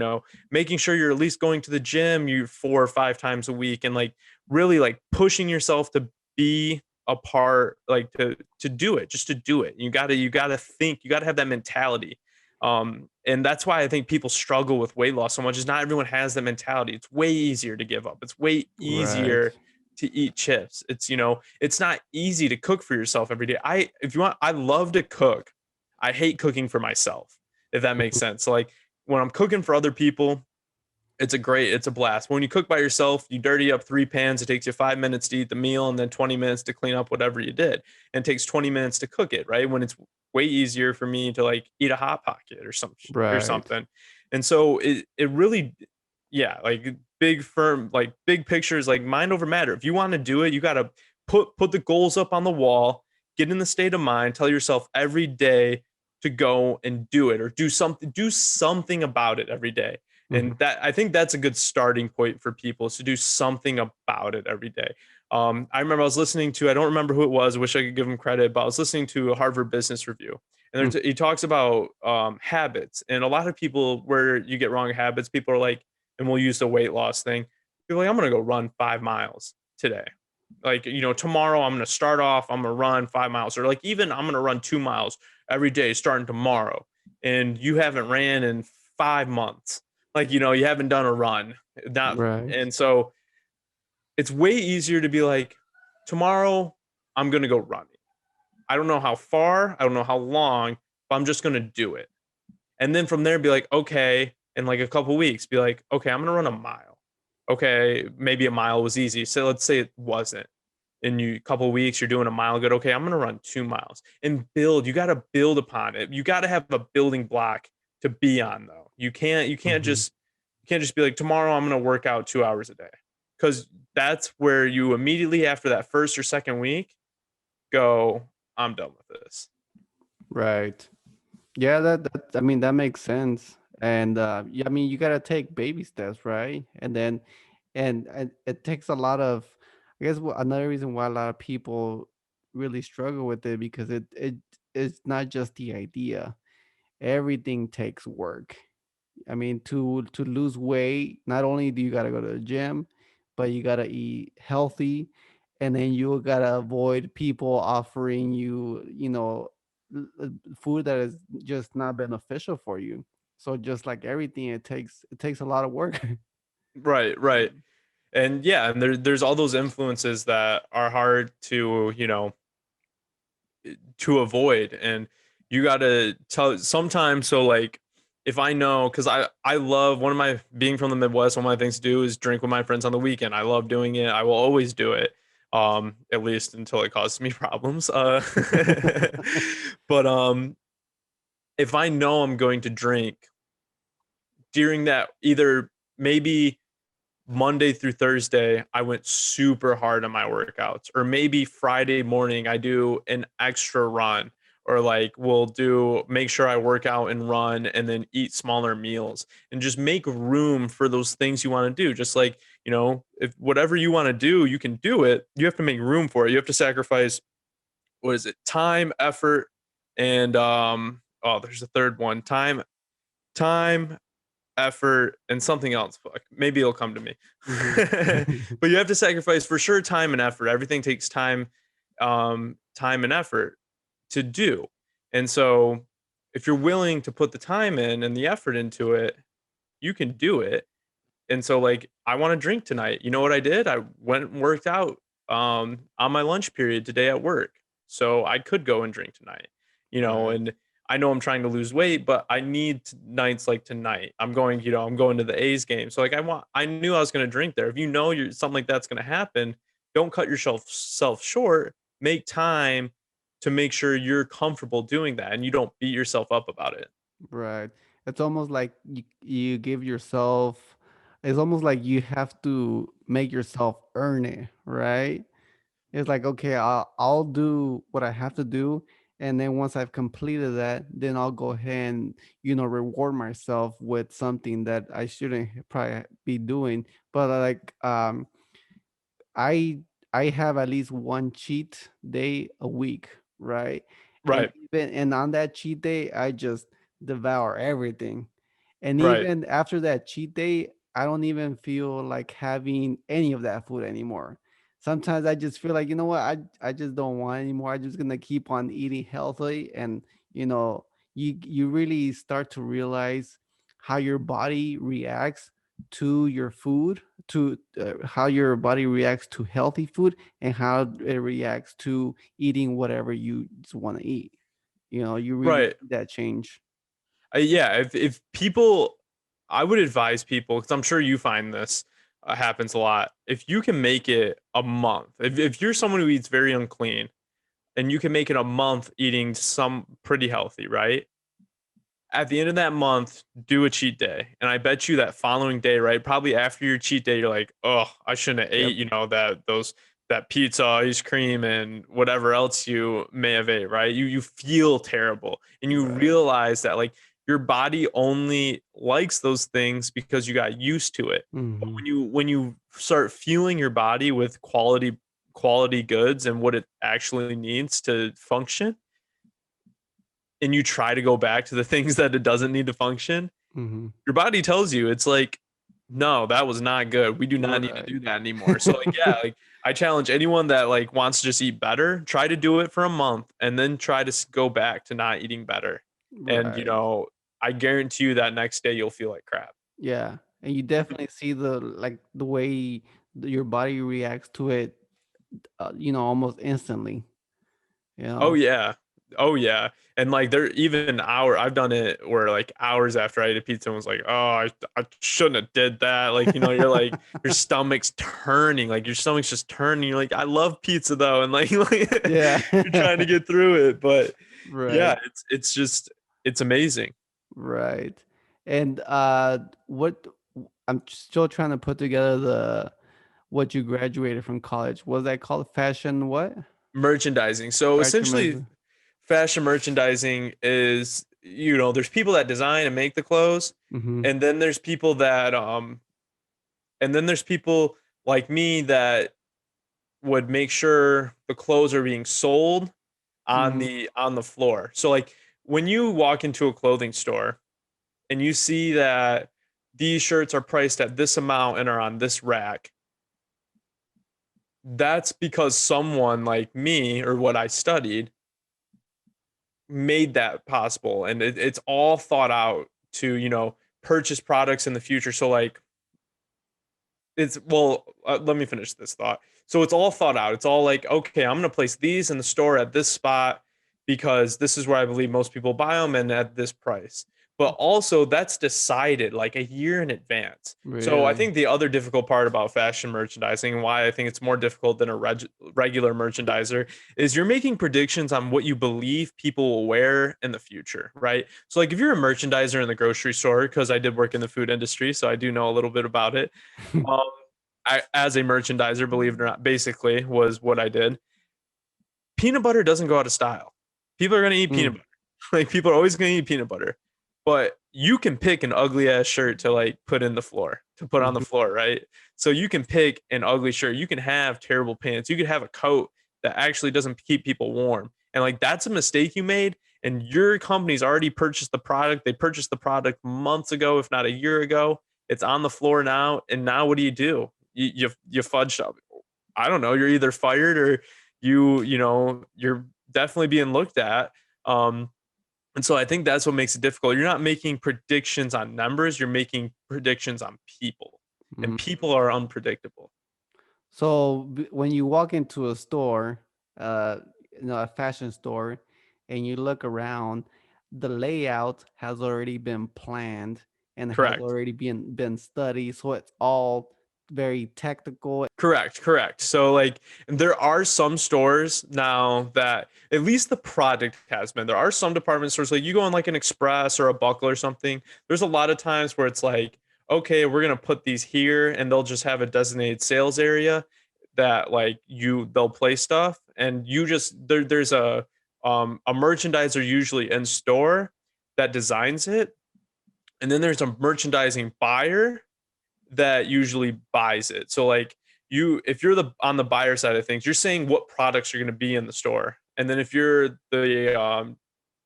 making sure you're at least going to the gym you 4 or 5 times a week and like really like pushing yourself to be a part, like to do it, just to do it. You gotta think, you gotta have that mentality. And that's why I think people struggle with weight loss so much, is not everyone has that mentality. It's way easier to give up. It's way Right. easier to eat chips. It's not easy to cook for yourself every day. If you want, I love to cook. I hate cooking for myself, if that makes Mhm. sense. So like when I'm cooking for other people, it's a blast. When you cook by yourself, you dirty up 3 pans. It takes you 5 minutes to eat the meal and then 20 minutes to clean up whatever you did. And it takes 20 minutes to cook it, right? When it's way easier for me to like eat a hot pocket or Right. something. And so it really, yeah, like big firm, like big pictures, like mind over matter. If you want to do it, you gotta put the goals up on the wall, get in the state of mind, tell yourself every day to go and do it or do something about it every day. Hmm. And that I think that's a good starting point for people, is to do something about it every day. I remember I was listening to, I don't remember who it was, I wish I could give him credit, but I was listening to a Harvard Business Review. And he talks about habits. And a lot of people, where you get wrong habits, people are like, and we'll use the weight loss thing. People are like, I'm going to go run 5 miles today. Like, tomorrow I'm going to start off, I'm going to run 5 miles. Or like, even I'm going to run 2 miles every day starting tomorrow. And you haven't ran in 5 months. Like, you haven't done a run. Not, Right. and so it's way easier to be like, tomorrow I'm going to go running. I don't know how far, I don't know how long, but I'm just going to do it. And then from there, be like, okay, in like a couple weeks, be like, okay, I'm going to run a mile. Okay, maybe a mile was easy. So let's say it wasn't. In you couple weeks, you're doing a mile good. Okay, I'm going to run 2 miles and build. You got to build upon it. You got to have a building block to be on, though. Hmm. You can't just be like, tomorrow I'm going to work out 2 hours a day, because that's where you immediately after that first or second week go, I'm done with this. Right. Yeah, that I mean that makes sense. And yeah, I mean you gotta take baby steps, right? And then and it takes a lot of, I guess another reason why a lot of people really struggle with it, because it it's not just the idea. Everything takes work. I mean, to lose weight, not only do you gotta go to the gym, but you gotta eat healthy, and then you gotta avoid people offering you, food that is just not beneficial for you. So just like everything, it takes a lot of work. Right, right. And yeah, and there's all those influences that are hard to avoid. And you got to tell sometimes. So like if I know, because I love, one of my, being from the Midwest, one of my things to do is drink with my friends on the weekend. I love doing it, I will always do it. At least until it causes me problems. But if I know I'm going to drink during that, either maybe Monday through Thursday, I went super hard on my workouts. Or maybe Friday morning, I do an extra run. Or like we'll do make sure I work out and run and then eat smaller meals and just make room for those things you want to do. Just like, if whatever you want to do, you can do it. You have to make room for it. You have to sacrifice, what is it? Time, effort, and there's a third one. Time, effort, and something else. Fuck, maybe it'll come to me. Hmm. But you have to sacrifice for sure time and effort. Everything takes time, time and effort to do. And so if you're willing to put the time in and the effort into it, you can do it. And so like I want to drink tonight. You know what I did? I went and worked out on my lunch period today at work. So I could go and drink tonight. Right. And I know I'm trying to lose weight, but I need nights like tonight. I'm going to the A's game. So like I knew I was going to drink there. If you know you're something like that's going to happen, don't cut yourself self short. Make time to make sure you're comfortable doing that and you don't beat yourself up about it. Right. It's almost like you give yourself, it's almost like you have to make yourself earn it, right? It's like, okay, I'll do what I have to do. And then once I've completed that, then I'll go ahead and, reward myself with something that I shouldn't probably be doing. But I I have at least one cheat day a week, right? And Right. even on that cheat day, I just devour everything. And Right. even after that cheat day, I don't even feel like having any of that food anymore. Sometimes I just feel like, you know what, I just don't want anymore. I'm just gonna keep on eating healthy, and you know, you really start to realize how your body reacts to your food, to how your body reacts to healthy food, and how it reacts to eating whatever you just want to eat. You really Right. see that change. Yeah, if people, I would advise people because I'm sure you find this happens a lot. If you can make it a month, if you're someone who eats very unclean and you can make it a month eating some pretty healthy, right? At the end of that month, do a cheat day. And I bet you that following day, right? Probably after your cheat day, you're like, oh, I shouldn't have ate, Yep. that pizza, ice cream, and whatever else you may have ate, right? You feel terrible. And you Right. realize that like your body only likes those things because you got used to it. But Hmm. when you start fueling your body with quality goods and what it actually needs to function, and you try to go back to the things that it doesn't need to function, Hmm. your body tells you it's like, no, that was not good. We do not need to Right. do that anymore. So like, yeah, like I challenge anyone that like wants to just eat better, try to do it for a month and then try to go back to not eating better. And Right. I guarantee you that next day you'll feel like crap. Yeah, and you definitely see the way your body reacts to it, almost instantly. You Oh know. yeah. Oh yeah. And like there even I've done it where like hours after I ate a pizza and was like, oh, I shouldn't have did that. Like, you're like your stomach's turning, like your stomach's just turning. You're like, I love pizza though. And like, Yeah. you're trying to get through it. But Right. yeah, it's just it's amazing. Right. And what I'm still trying to put together the what you graduated from college. Was that called fashion what? Merchandising. So Fashion essentially medicine. fashion merchandising is, there's people that design and make the clothes, Mm-hmm. and then there's people that like me that would make sure the clothes are being sold on Mm-hmm. the floor. So like when you walk into a clothing store and you see that these shirts are priced at this amount and are on this rack, that's because someone like me or what I studied made that possible, and it's all thought out to purchase products in the future. So like it's well let me finish this thought. So it's all thought out. It's all like, okay, I'm going to place these in the store at this spot because this is where I believe most people buy them and at this price. but also that's decided like a year in advance. So I Really? think the other difficult part about fashion merchandising and why I think it's more difficult than a regular merchandiser is you're making predictions on what you believe people will wear in the future, right? So like if you're a merchandiser in the grocery store, because I did work in the food industry, so I do know a little bit about it. Um, I, as a merchandiser, believe it or not, basically was what I did. Peanut butter doesn't go out of style. People are going to eat peanut Mm, butter. Like people are always going to eat peanut butter. But you can pick an ugly ass shirt to like put in the floor, to put on the mhm, floor, right? So you can pick an ugly shirt. You can have terrible pants. You could have a coat that actually doesn't keep people warm. And like that's a mistake you made. And your company's already purchased the product. They purchased the product months ago, if not a year ago. It's on the floor now. And now what do? You fudged up. I don't know. You're either fired or you're definitely being looked at. Um, and so I think that's what makes it difficult. You're not making predictions on numbers, you're making predictions on people. And mhm. people are unpredictable. So when you walk into a store, uh, a fashion store, and you look around, the layout has already been planned and has Correct. already been studied. So it's all very technical. Correct. So like there are some stores now that at least the product has been. There are some department stores like you go in like an Express or a Buckle or something. There's a lot of times where it's like, okay, we're gonna put these here and they'll just have a designated sales area that like they'll play stuff and you just there's a merchandiser usually in store that designs it. And then there's a merchandising buyer that usually buys it. So like if you're the on the buyer side of things, you're saying what products are going to be in the store. And then if you're the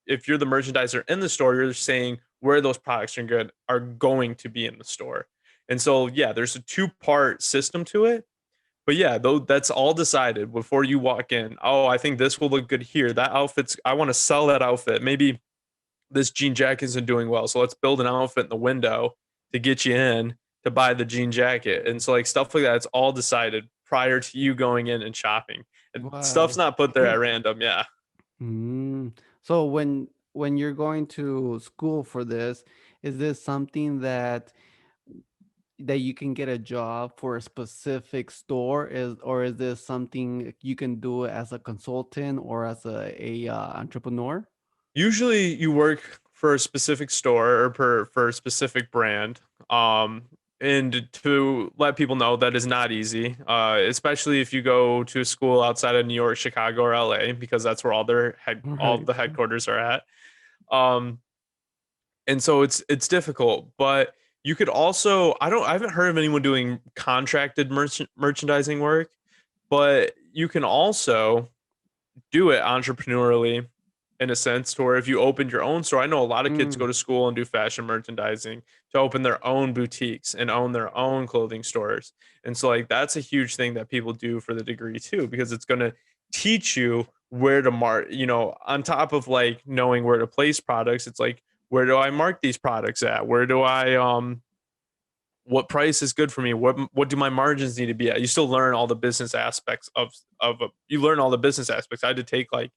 merchandiser in the store, you're saying where those products are going to be in the store. And so yeah, there's a two-part system to it. But yeah, though that's all decided before you walk in. Oh, I think this will look good here. That outfit's I want to sell that outfit. Maybe this jean jacket isn't doing well. So let's build an outfit in the window to get you in to buy the jean jacket. And so like stuff like that, it's all decided prior to you going in and shopping. And stuff's Wow. not put there at random. Yeah. Mm. So when you're going to school for this, is this something that you can get a job for a specific store, is or is this something you can do as a consultant or as a entrepreneur? Usually you work for a specific store or for a specific brand. And to let people know that is not easy, especially if you go to a school outside of New York, Chicago, or LA, because that's where all of Right. the headquarters are at. Um, and so it's difficult, but you could also I haven't heard of anyone doing contracted merchandising work, but you can also do it entrepreneurially in a sense to where if you opened your own store. I know a lot of kids go Mm, to school and do fashion merchandising to open their own boutiques and own their own clothing stores. And so like that's a huge thing that people do for the degree too, because it's going to teach you where to mark, on top of like knowing where to place products. It's like, where do I mark these products at? Where do I what price is good for me? What do my margins need to be at? You still learn all the business aspects you learn all the business aspects. I had to take like,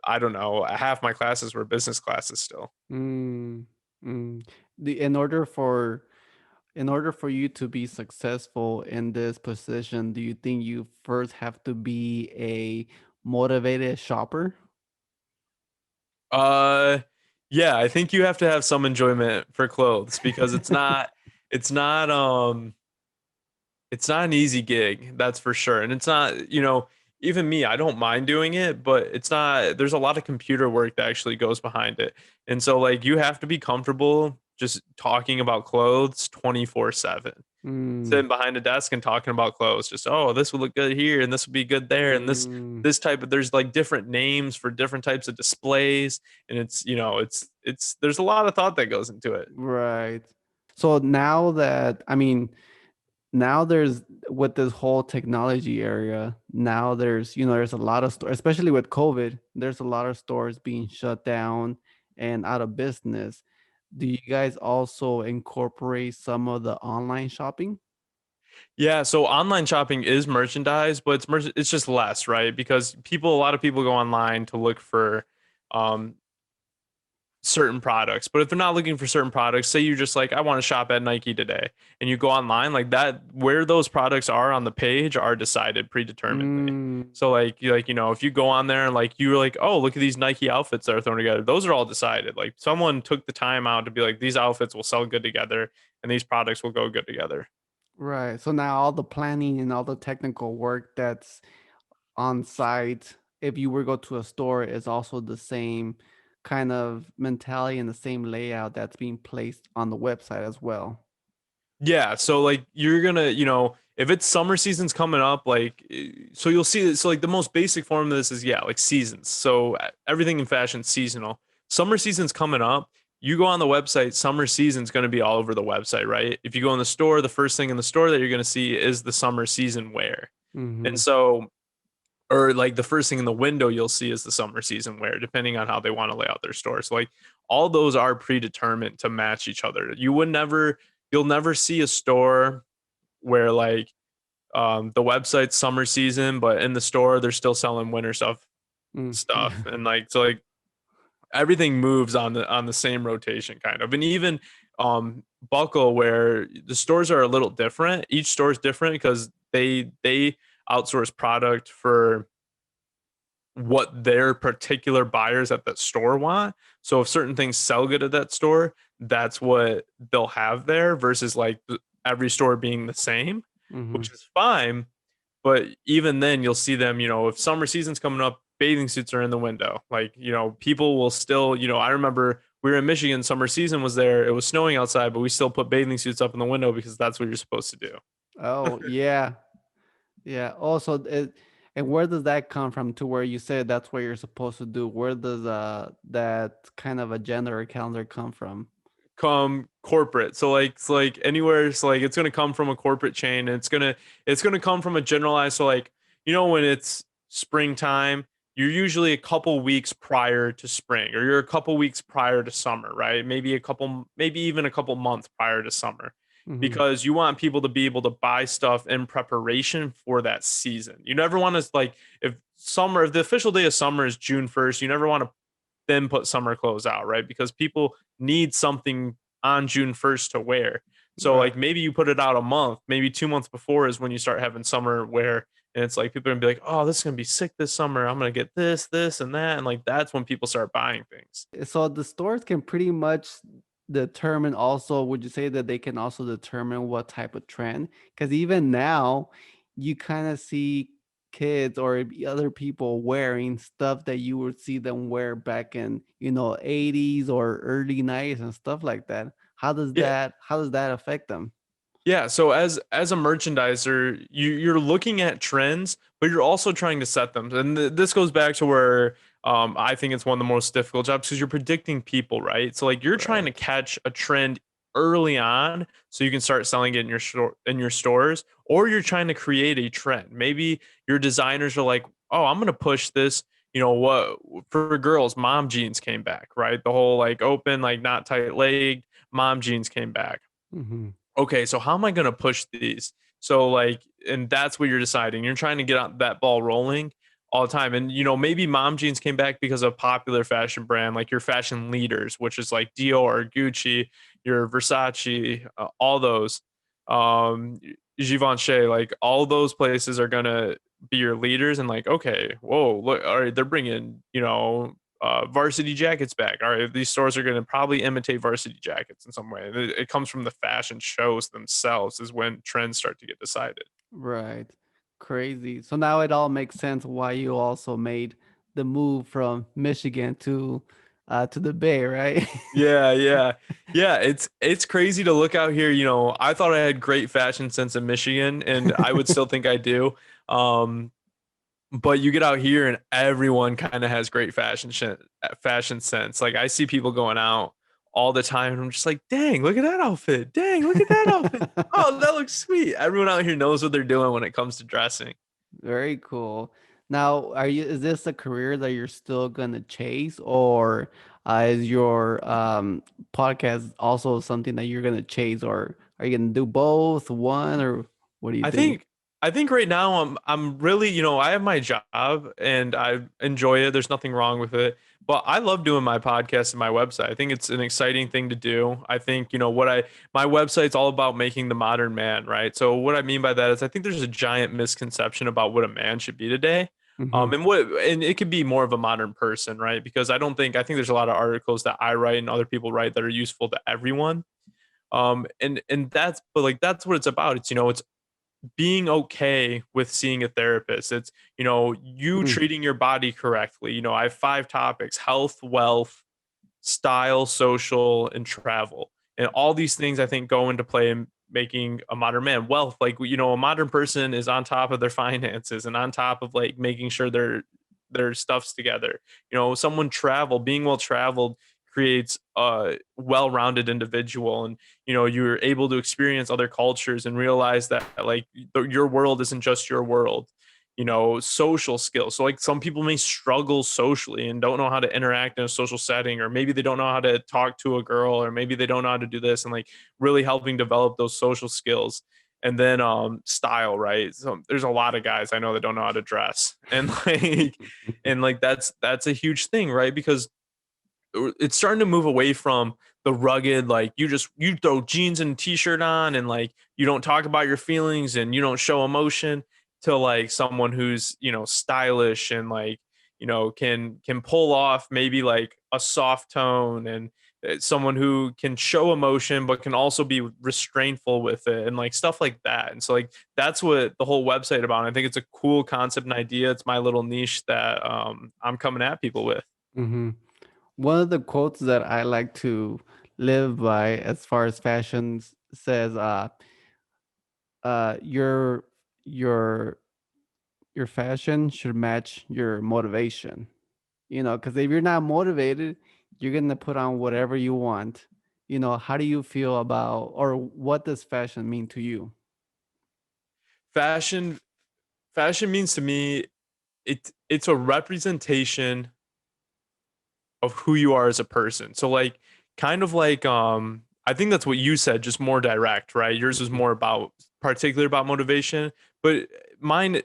I don't know, half my classes were business classes still. mm, mm. The in order for you to be successful in this position, do you think you first have to be a motivated shopper? Uh, yeah, I think you have to have some enjoyment for clothes because it's not it's not an easy gig, that's for sure. And it's not, even me, I don't mind doing it, but it's not, there's a lot of computer work that actually goes behind it. And so like you have to be comfortable just talking about clothes 24/7. Mm, Sitting behind a desk and talking about clothes. Just, oh, this would look good here and this would be good there. And this mm. this type of there's like different names for different types of displays. And it's there's a lot of thought that goes into it. Right. So now that, I mean, now there's with this whole technology area, now there's a lot of stores, especially with COVID, there's a lot of stores being shut down and out of business. Do you guys also incorporate some of the online shopping? Yeah, so online shopping is merchandise, but it's just less, right? Because a lot of people go online to look for um certain products. But if they're not looking for certain products, say you're just like, I want to shop at Nike today, and you go online like that, where those products are on the page are decided predeterminedly. Mm, So like if you go on there and like you're like, oh, look at these Nike outfits that are thrown together. Those are all decided. Like someone took the time out to be like, these outfits will sell good together, and these products will go good together. right. So now all the planning and all the technical work that's on site, if you were to go to a store, is also the same kind of mentality and the same layout that's being placed on the website as well. Yeah, so like you're gonna, if it's summer season's coming up, like so you'll see this. So like the most basic form of this is yeah, like seasons. So everything in fashion seasonal. Summer season's coming up. You go on the website, summer season's gonna be all over the website, right? If you go in the store, the first thing in the store that you're gonna see is the summer season wear. And Mm-hmm. so or like the first thing in the window you'll see is the summer season wear, depending on how they want to lay out their store. So like all those are predetermined to match each other. You'll never see a store where like the website's summer season, but in the store they're still selling winter Mm. stuff. And like so like everything moves on the same rotation kind of. And even buckle where the stores are a little different. Each store is different because they outsource product for what their particular buyers at that store want. So if certain things sell good at that store, that's what they'll have there versus like every store being the same, Mm-hmm. which is fine. But even then, you'll see them, if summer season's coming up, bathing suits are in the window. Like, people will still, I remember we were in Michigan, summer season was there. It was snowing outside, but we still put bathing suits up in the window because that's what you're supposed to do. Oh yeah, yeah. Also, and where does that come from? To where you said that's what you're supposed to do. Where does that kind of agenda or calendar come from? Come corporate. So like it's like anywhere it's like it's gonna come from a corporate chain and it's gonna come from a generalized so like when it's springtime, you're usually a couple weeks prior to spring or you're a couple weeks prior to summer, right? Maybe even a couple months prior to summer. Mm-hmm. Because you want people to be able to buy stuff in preparation for that season. You never want to like if the official day of summer is June 1st, you never want to then put summer clothes out, right? Because people need something on June 1st to wear. So Right. like maybe you put it out a month, maybe 2 months before is when you start having summer wear. And it's like people are gonna be like, oh, this is gonna be sick this summer. I'm gonna get this, this, and that. And like that's when people start buying things. So the stores can pretty much determine also, would you say that they can also determine what type of trend? Because even now, you kind of see kids or other people wearing stuff that you would see them wear back in, 80s or early 90s and stuff like that. Yeah. How does that affect them? Yeah, so as a merchandiser, you're looking at trends, but you're also trying to set them. And this goes back to where I think it's one of the most difficult jobs because you're predicting people, right? So like you're trying to Right. catch a trend early on so you can start selling it in your stores, or you're trying to create a trend. Maybe your designers are like, "Oh, I'm going to push this, what for girls, mom jeans came back, right? The whole like open, like not tight legged mom jeans came back Hmm. okay, so how am I going to push these? So like, and that's what you're deciding. You're trying to get out that ball rolling all the time. And maybe mom jeans came back because of popular fashion brand, like your fashion leaders, which is like Dior or Gucci, your Versace, all those, Givenchy, like all those places are gonna be your leaders. And like, okay, whoa, look, all right, they're bringing, varsity jackets back. All right, these stores are going to probably imitate varsity jackets in some way. It comes from the fashion shows themselves, is when trends start to get decided. Right. Crazy. So now it all makes sense why you also made the move from Michigan to the Bay, right? Yeah, yeah, yeah. It's crazy to look out here. I thought I had great fashion sense in Michigan, and I would still think I do. Um, but you get out here and everyone kind of has great fashion sense. Like I see people going out all the time and I'm just like, "Dang, look at that outfit. Dang, look at that outfit. Oh, that looks sweet." Everyone out here knows what they're doing when it comes to dressing. Very cool. Now, is this a career that you're still gonna chase, or is your podcast also something that you're gonna chase, or are you gonna do both, one, or what do you I think think? I think right now I'm really, I have my job and I enjoy it. There's nothing wrong with it. But I love doing my podcast and my website. I think it's an exciting thing to do. I think, my website's all about making the modern man, right? So what I mean by that is I think there's a giant misconception about what a man should be today. Mm-hmm. And it could be more of a modern person, right? Because I think there's a lot of articles that I write and other people write that are useful to everyone. And that's what it's about. It's being okay with seeing a therapist. It's, you Mm-hmm. treating your body correctly. I have 5 topics: health, wealth, style, social, and travel. And all these things I think go into play in making a modern man. Wealth, like, a modern person is on top of their finances and on top of like making sure their stuff's together. Someone being well traveled creates a well-rounded individual, and you're able to experience other cultures and realize that like your world isn't just your world. Social skills. So like some people may struggle socially and don't know how to interact in a social setting, or maybe they don't know how to talk to a girl, or maybe they don't know how to do this, and like really helping develop those social skills. And then style, right? So there's a lot of guys I know that don't know how to dress. And like that's a huge thing, right? Because it's starting to move away from the rugged, like you throw jeans and t-shirt on and like you don't talk about your feelings and you don't show emotion, to like someone who's stylish and like can pull off maybe like a soft tone, and someone who can show emotion but can also be restrainful with it and like stuff like that. And so like that's what the whole website about. And I think it's a cool concept and idea. It's my little niche that I'm coming at people with. Mm-hmm. One of the quotes that I like to live by as far as says, your your your fashion should match your motivation. Because if you're not motivated, you're gonna put on whatever you want. How do you feel about, or what does fashion mean to you? Fashion Fashion means to me, it's a representation of who you are as a person. So like kind of like I think that's what you said, just more direct, right? Yours is Mhm, more about particular about motivation, but mine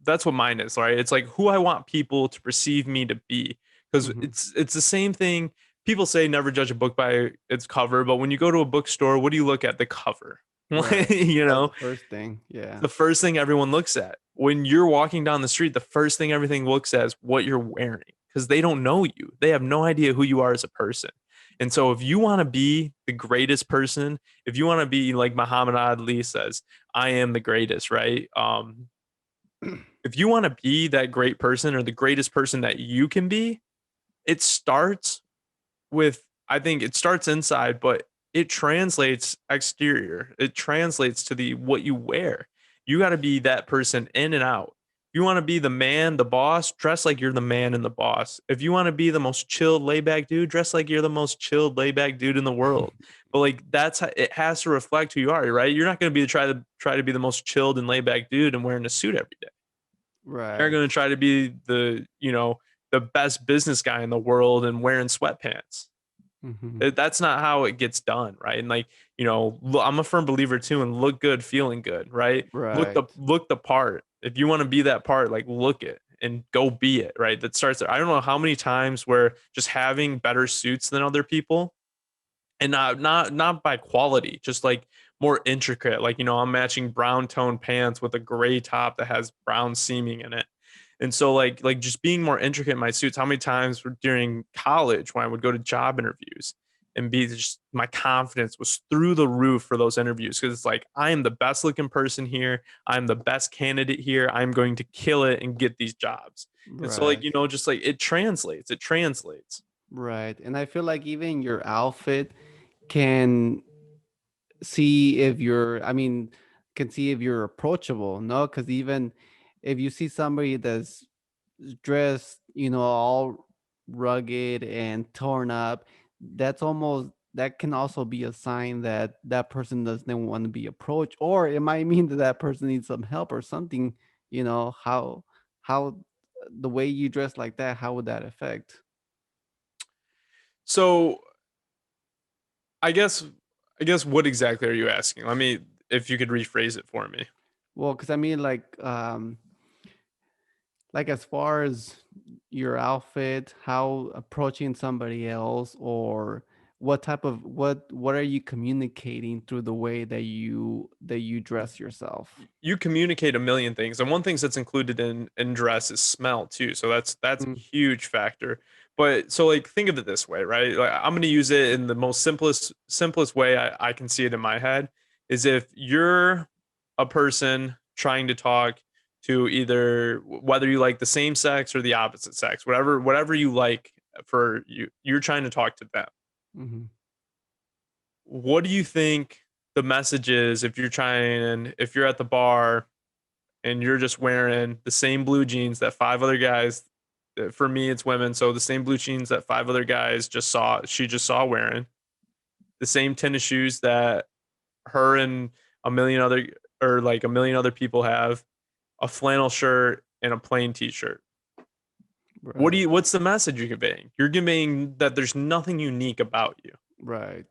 that's what mine is, right? It's like who I want people to perceive me to be. Because mhm. it's the same thing. People say never judge a book by its cover, but when you go to a bookstore, what do you look at? The cover. Right. you That's know, the first thing. Yeah. the first thing everyone looks at when you're walking down the street. The first thing everything looks at is what you're wearing, because they don't know you. They have no idea who you are as a person. And so if you want to be the greatest person, if you want to be like Muhammad Ali says, I am the greatest, right? If you want to be that great person or the greatest person that you can be, it starts with, I think it starts inside, but it translates exterior. It translates to the what you wear. You got to be that person in and out. If you want to be the man, the boss, dress like you're the man and the boss. If you want to be the most chilled, laid back dude, dress like you're the most chilled, laid back dude in the world. But like that's how it has to reflect who you are, right? You're not going to be try to be the most chilled and laid back dude and wearing a suit every day. You're Right. going to try to be the best business guy in the world and wearing sweatpants. Hmm. That's not how it gets done, right? And like, I'm a firm believer too in look good, feeling good, right? Right. Look the part. If you want to be that part, like look it and go be it, right? That starts there. I don't know how many times where just having better suits than other people, and not by quality, just like more intricate. Like, I'm matching brown tone pants with a gray top that has brown seaming in it. And so like just being more intricate in my suits. How many times during college when I would go to job interviews and be just my confidence was through the roof for those interviews, because it's like I am the best looking person here. I'm the best candidate here. I'm going to kill it and get these jobs. And so like, Right. just like it translates. It translates. Right. And I feel like even your outfit can see if you're, I mean, can see if you're approachable, no? Because even if you see somebody that's dressed, all rugged and torn up, that can also be a sign that that person doesn't want to be approached, or it might mean that that person needs some help or something. How the way you dress like that, how would that affect? So I guess I guess what exactly are you asking? Let me, if you could rephrase it for me. Well, because I mean, like as far as your outfit, how approaching somebody else, or what are you communicating through the way that you dress yourself? You communicate a million things, and one thing that's included in dress is smell too, so that's a Mm, huge factor. But so like think of it this way, right? Like I'm going to use it in the most simplest way I can see it in my head is if you're a person trying to talk to either whether you like the same sex or the opposite sex, whatever you like, for you're trying to talk to them. mhm, What do you think the message is if you're at the bar and you're just wearing the same blue jeans that five other guys, for me it's women, so the same blue jeans that five other guys she just saw wearing, the same tennis shoes that her and a million other or like a million other people have, a flannel shirt and a plain t-shirt. right, What's the message you're conveying? You're conveying that there's nothing unique about you. right.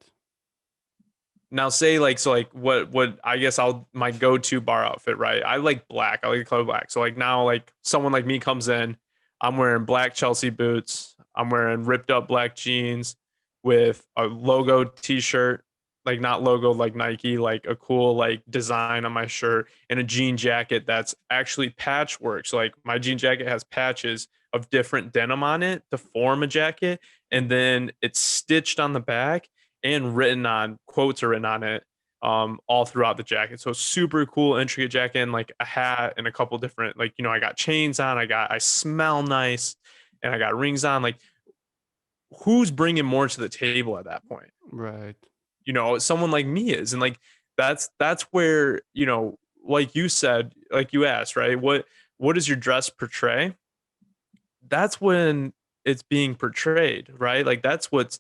Now say like so like what I guess I'll my go-to bar outfit, right? I like black. I like the color black. So like now like someone like me comes in, I'm wearing black Chelsea boots. I'm wearing ripped up black jeans with a logo t-shirt, like not logo like Nike, like a cool like design on my shirt and a jean jacket that's actually patchwork. So like my jean jacket has patches of different denim on it to form a jacket and Mhm, then it's stitched on the back and written on quotes are written on it all throughout the jacket. So super cool, intricate jacket, and like a hat and a couple different like I got chains on. I smell nice, and I got rings on. Like who's bringing more to the table at that point? right, Someone like me is, and like that's where like you said, like you asked, right? What does your dress portray? That's when it's being portrayed, right? Like that's what's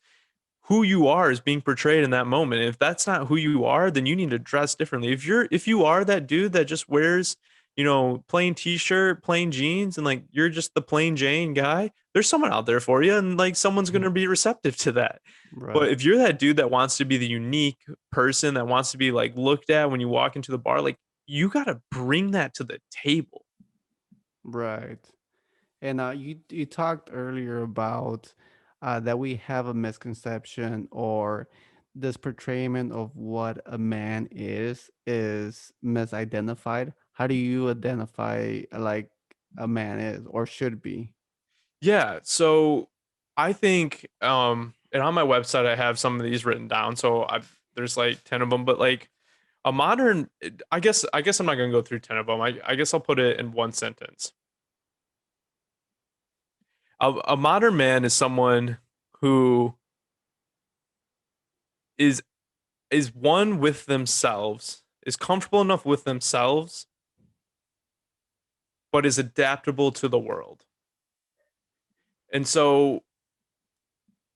who you are is being portrayed in that moment. If that's not who you are, then you need to dress differently. If you are that dude that just wears, plain t-shirt, plain jeans, and like you're just the plain Jane guy, there's someone out there for you, and like someone's mhm, gonna be receptive to that. But right, if you're that dude that wants to be the unique person that wants to be like looked at when you walk into the bar, like you gotta bring that to the table. right. And you talked earlier about that we have a misconception, or this portrayment of what a man is misidentified. How do you identify like a man is or should be? Yeah, so I think and on my website I have some of these written down. So there's like 10 of them, but like a modern I guess I'm not going to go through 10 of them. I guess I'll put it in one sentence. A modern man is someone who is is one with themselves, is comfortable enough with themselves, but is adaptable to the world. And so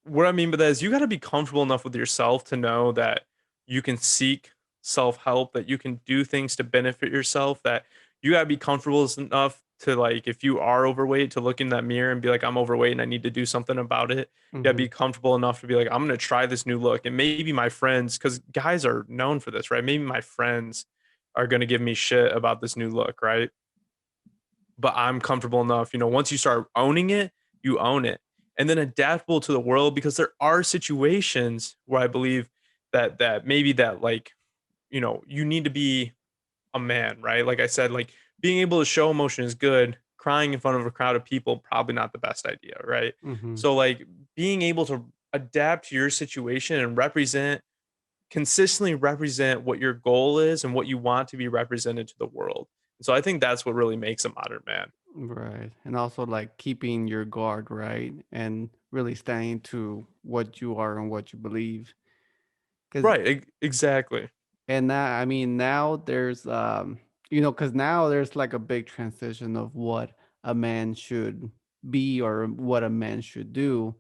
what I mean by that is you got to be comfortable enough with yourself to know that you can seek self help, that you can do things to benefit yourself, that you got to be comfortable enough to, like, if you are overweight, to look in that mirror and be like, I'm overweight and I need to do something about it. You got to be Hmm. comfortable enough to be like, I'm going to try this new look. And maybe my friends, because guys are known for this, right? Maybe my friends are going to give me shit about this new look, right? But I'm comfortable enough, once you start owning it, you own it. And then adaptable to the world because there are situations where I believe that maybe that like, you need to be a man, right? Like I said, like being able to show emotion is good. Crying in front of a crowd of people, probably not the best idea, right? Hmm. So like being able to adapt to your situation and consistently represent what your goal is and what you want to be represented to the world. So I think that's what really makes a modern man. Right. And also like keeping your guard, right? And really staying to what you are and what you believe. Because Right, exactly. and now, I mean, now there's because now there's like a big transition of what a man should be or what a man should do.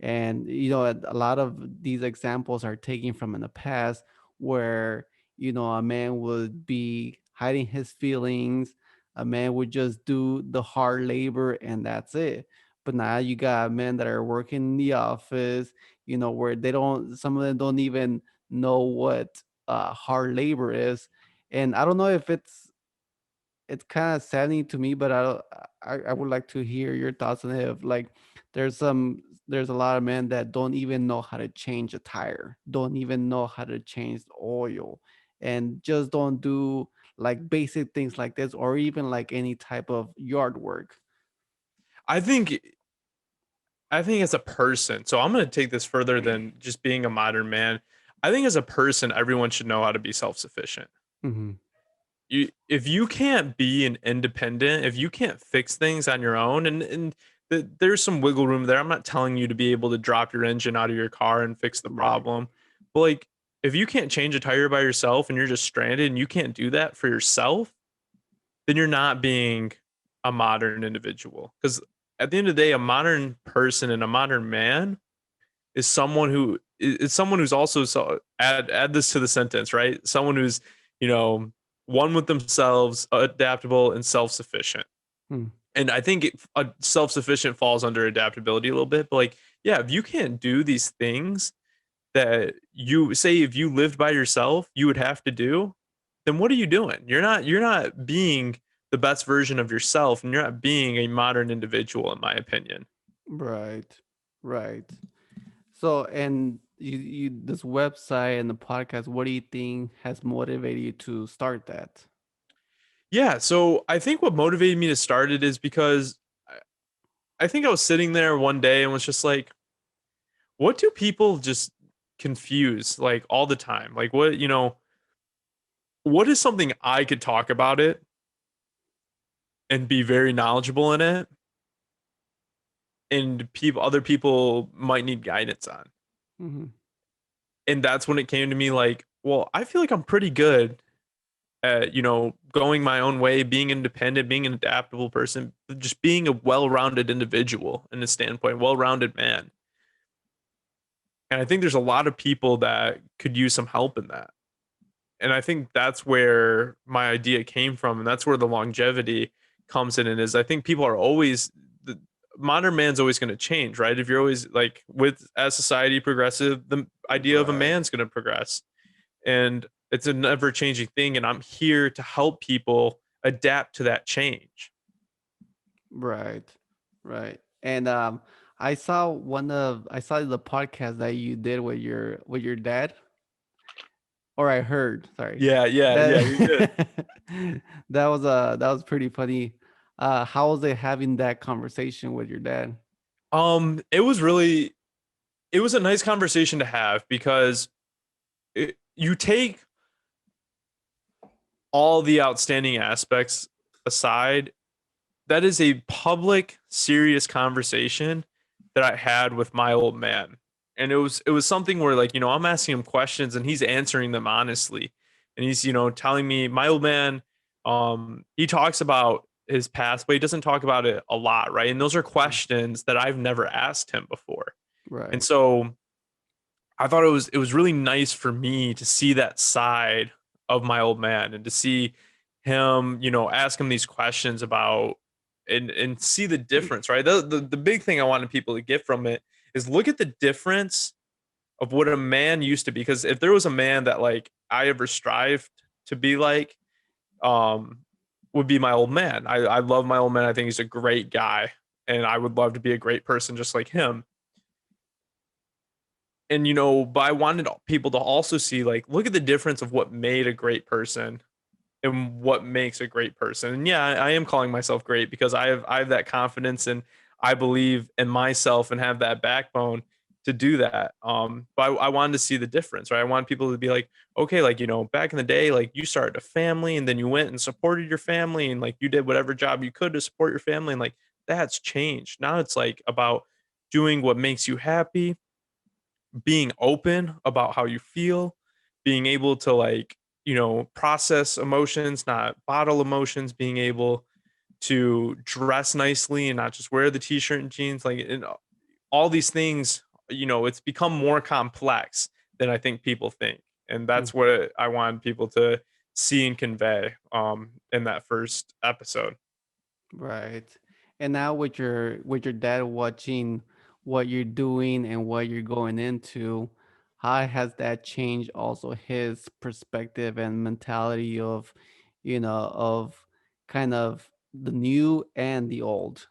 And a lot of these examples are taken from in the past, where a man would be hiding his feelings. A man would just do the hard labor and that's it. But now you got men that are working in the office, where they don't some of them don't even know what hard labor is. And I don't know if it's it's kind of saddening to me, but I would like to hear your thoughts on it. Of like, there's some there's a lot of men that don't even know how to change a tire, don't even know how to change the oil, and just don't do like basic things like this, or even like any type of yard work. I think I think as a person, so I'm going to take this further than just being a modern man. I think as a person, everyone should know how to be self-sufficient. Hmm. If you can't be an independent, if you can't fix things on your own, and there's some wiggle room there. I'm not telling you to be able to drop your engine out of your car and fix the Right. problem, but like if you can't change a tire by yourself and you're just stranded and you can't do that for yourself, then you're not being a modern individual. Because at the end of the day, a modern person and a modern man is someone who's also, so add this to the sentence, right? Someone who's, you know, one with themselves, adaptable and self-sufficient. Hmm. And I think self-sufficient falls under adaptability a little bit, but like, yeah, if you can't do these things that you say, if you lived by yourself you would have to do, then what are you doing? You're not being the best version of yourself, and you're not being a modern individual, in my opinion. Right. Right. So, and this website and the podcast, what do you think has motivated you to start that? Yeah, so I think what motivated me to start it is because I I think I was sitting there one day and was just like, what do people just confuse like all the time? Like what is something I could talk about it and be very knowledgeable in it, and other people might need guidance on. Hmm. And that's when it came to me like, well, I feel like I'm pretty good at, going my own way, being independent, being an adaptable person, just being a well-rounded individual in a standpoint, well-rounded man. And I think there's a lot of people that could use some help in that. And I think that's where my idea came from, and that's where the longevity comes in. And is I think people are always the modern man's always going to change, right? If you're always like with as society progressive, the idea of a Right. man's going to progress, and it's a never changing thing. And I'm here to help people adapt to that change. Right. Right. And I saw the podcast that you did with your dad, or I heard, sorry. Yeah, yeah, yeah. That You're good. that was pretty funny. How was it having that conversation with your dad? It was a nice conversation to have because you take all the outstanding aspects aside, that is a public, serious conversation that I had with my old man. And it was something where like, I'm asking him questions and he's answering them honestly. And he's, telling me my old man, he talks about his past, but he doesn't talk about it a lot, right? And those are Mm. questions that I've never asked him before. And Right. so I thought it was really nice for me to see that side of my old man and to see him, ask him these questions about and see the difference, right? The big thing I wanted people to get from it is look at the difference of what a man used to be. Because if there was a man that like I ever strived to be like, um, would be my old man. I love my old man. I think he's a great guy, and I would love to be a great person just like him. And but I wanted people to also see like look at the difference of what made a great person and what makes a great person. And yeah, I am calling myself great because I have that confidence, and I believe in myself and have that backbone to do that. But I wanted to see the difference, right? I want people to be like, okay, like back in the day, like you started a family and then you went and supported your family and like you did whatever job you could to support your family, and like that's changed. Now it's like about doing what makes you happy, being open about how you feel, being able to like, process emotions, not bottle emotions, being able to dress nicely and not just wear the t-shirt and jeans, like and all these things, it's become more complex than I think people think. And that's what I want people to see and convey in that first episode. Right. And now with your dad watching what you're doing and what you're going into, how has that changed also his perspective and mentality of, of kind of the new and the old?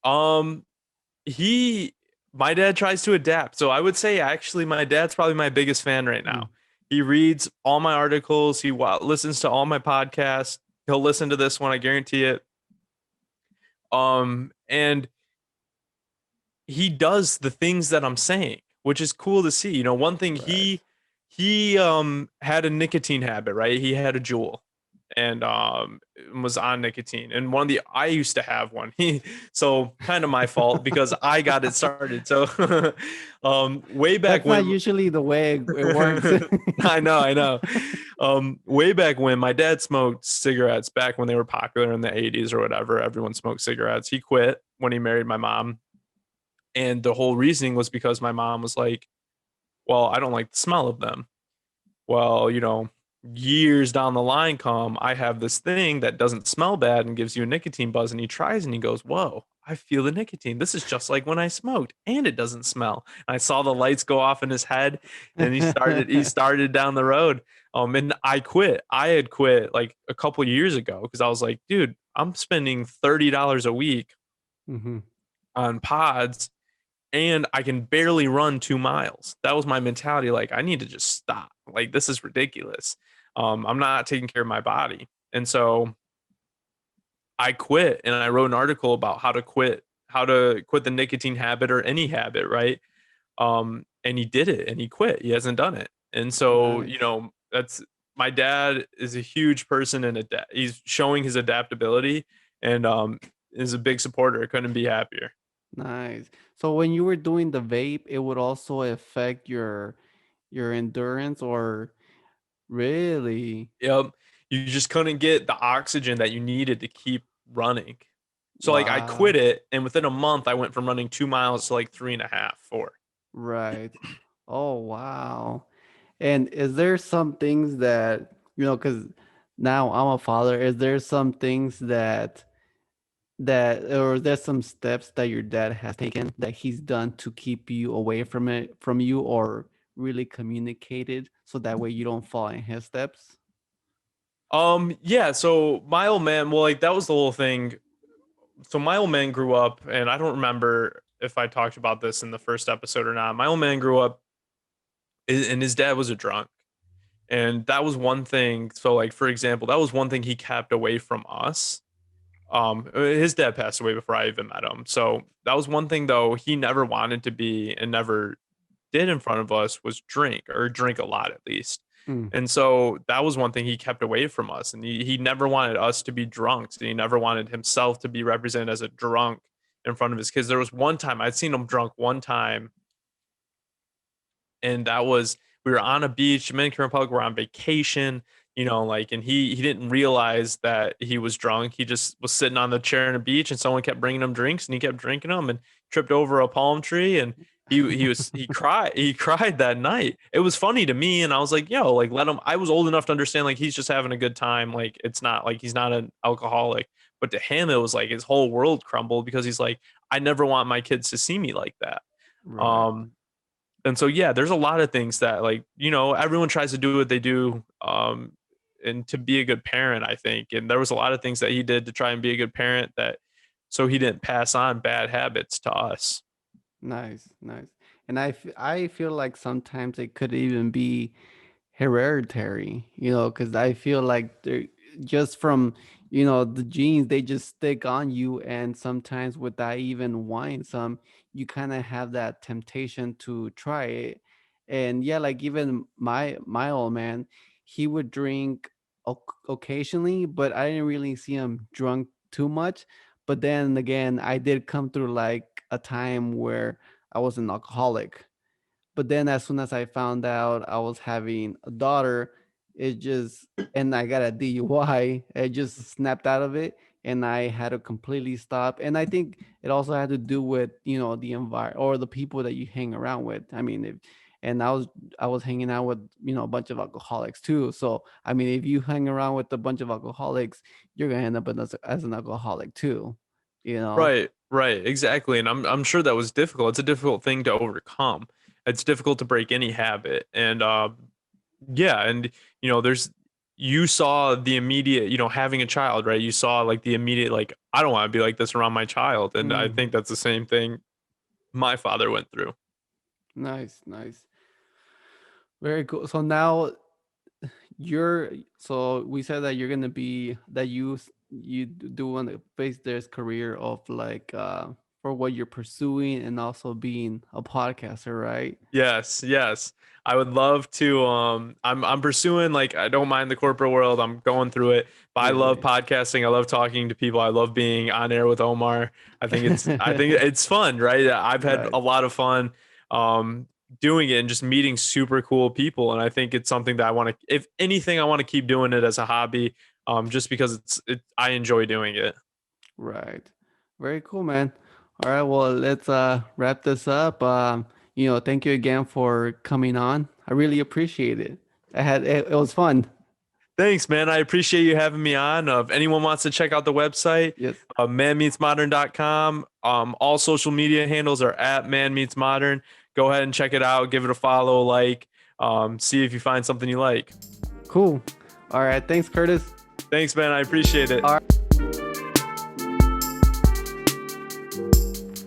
Um, he, my dad tries to adapt. So I would say actually my dad's probably my biggest fan right Mm, now. He reads all my articles, listens to all my podcasts. He'll listen to this one, I guarantee it. And he does the things that I'm saying, which is cool to see. You know, one thing right. he had a nicotine habit, right? He had a jewel and was on nicotine. And one of the I used to have one. He so kind of my fault because I got it started. So way back That's not when usually the way it works. I know. Way back when my dad smoked cigarettes back when they were popular in the 80s or whatever, everyone smoked cigarettes. He quit when he married my mom. And the whole reasoning was because my mom was like, well, I don't like the smell of them. Well, you know, years down the line come, I have this thing that doesn't smell bad and gives you a nicotine buzz. And he tries and he goes, whoa, I feel the nicotine. This is just like when I smoked and it doesn't smell. And I saw the lights go off in his head and he started down the road. And I quit. I had quit like a couple years ago because I was like, dude, I'm spending $30 a week Hmm. on pods and I can barely run 2 miles. That was my mentality. Like, I need to just stop. Like, this is ridiculous. I'm not taking care of my body. And so I quit and I wrote an article about how to quit the nicotine habit or any habit, right? And he did it and he quit. He hasn't done it. And so, you Nice. know, that's my dad is a huge person and he's showing his adaptability and is a big supporter. Couldn't be happier. Nice. So when you were doing the vape, it would also affect your endurance or really? Yep. You just couldn't get the oxygen that you needed to keep running. So like I quit Wow. it, and within a month I went from running 2 miles to like three and a half, four. Right. Oh, wow. And is there some things that, because now I'm a father, is there some things or there's some steps that your dad has taken that he's done to keep you away from you, or really communicated so that way you don't fall in his steps? Yeah, so my old man, well, like that was the whole thing. So my old man grew up, and I don't remember if I talked about this in the first episode or not. My old man grew up and his dad was a drunk. And that was one thing. So like for example, that was one thing he kept away from us. His dad passed away before I even met him. So that was one thing though he never wanted to be and never did in front of us was drink or drink a lot at least. Mm, And so that was one thing he kept away from us. And he never wanted us to be drunks. And he never wanted himself to be represented as a drunk in front of his kids. There was one time I'd seen him drunk one time, and that was we were on a beach, Dominican Republic, we're on vacation, you know, like, and he didn't realize that he was drunk. He just was sitting on the chair on the beach, and someone kept bringing him drinks, and he kept drinking them, and tripped over a palm tree, and he cried that night. It was funny to me, and I was like, yo, like let him. I was old enough to understand like he's just having a good time, like it's not like he's not an alcoholic. But to him, it was like his whole world crumbled because he's like, I never want my kids to see me like that. right. Um, and so yeah, there's a lot of things that like, you know, everyone tries to do what they do and to be a good parent, I think. And there was a lot of things that he did to try and be a good parent that so he didn't pass on bad habits to us. Nice, nice. And I feel like sometimes it could even be hereditary, because I feel like they're just from, the genes, they just stick on you. And sometimes without even wanting some, you kind of have that temptation to try it. And yeah, like even my old man, he would drink occasionally, but I didn't really see him drunk too much. But then again, I did come through like a time where I was an alcoholic. But then as soon as I found out I was having a daughter, it just and I got a DUI, it just snapped out of it, and I had to completely stop. And I think it also had to do with, the environment or the people that you hang around with. I mean, if and I was hanging out with, a bunch of alcoholics too. So I mean, if you hang around with a bunch of alcoholics, you're gonna end up as an alcoholic too, you know? Right, right, exactly. And I'm sure that was difficult. It's a difficult thing to overcome. It's difficult to break any habit. And yeah, and you know, you saw the immediate, having a child, right? You saw like the immediate, like, I don't want to be like this around my child. And I think Hmm. that's the same thing my father went through. Nice, nice. Very cool. So now you're so we said that you're gonna be that you do want to face this career of like for what you're pursuing and also being a podcaster, right? Yes, yes. I would love to I'm pursuing, like, I don't mind the corporate world. I'm going through it. But I Yeah, love podcasting. I love talking to people. I love being on air with Omar. I think yeah. it's fun, right? I've had Right, a lot of fun um doing it and just meeting super cool people, and I think it's something that I want to, if anything, I want to keep doing it as a hobby, just because I enjoy doing it. right. Very cool, man. All right, well, let's wrap this up. Thank you again for coming on. I really appreciate it. It was fun. Thanks, man. I appreciate you having me on. If anyone wants to check out the website, Yes. manmeetsmodern.com. All social media handles are at manmeetsmodern. Go ahead and check it out. Give it a follow, like, see if you find something you like. Cool. All right, thanks, Curtis. Thanks, man. I appreciate it. All right.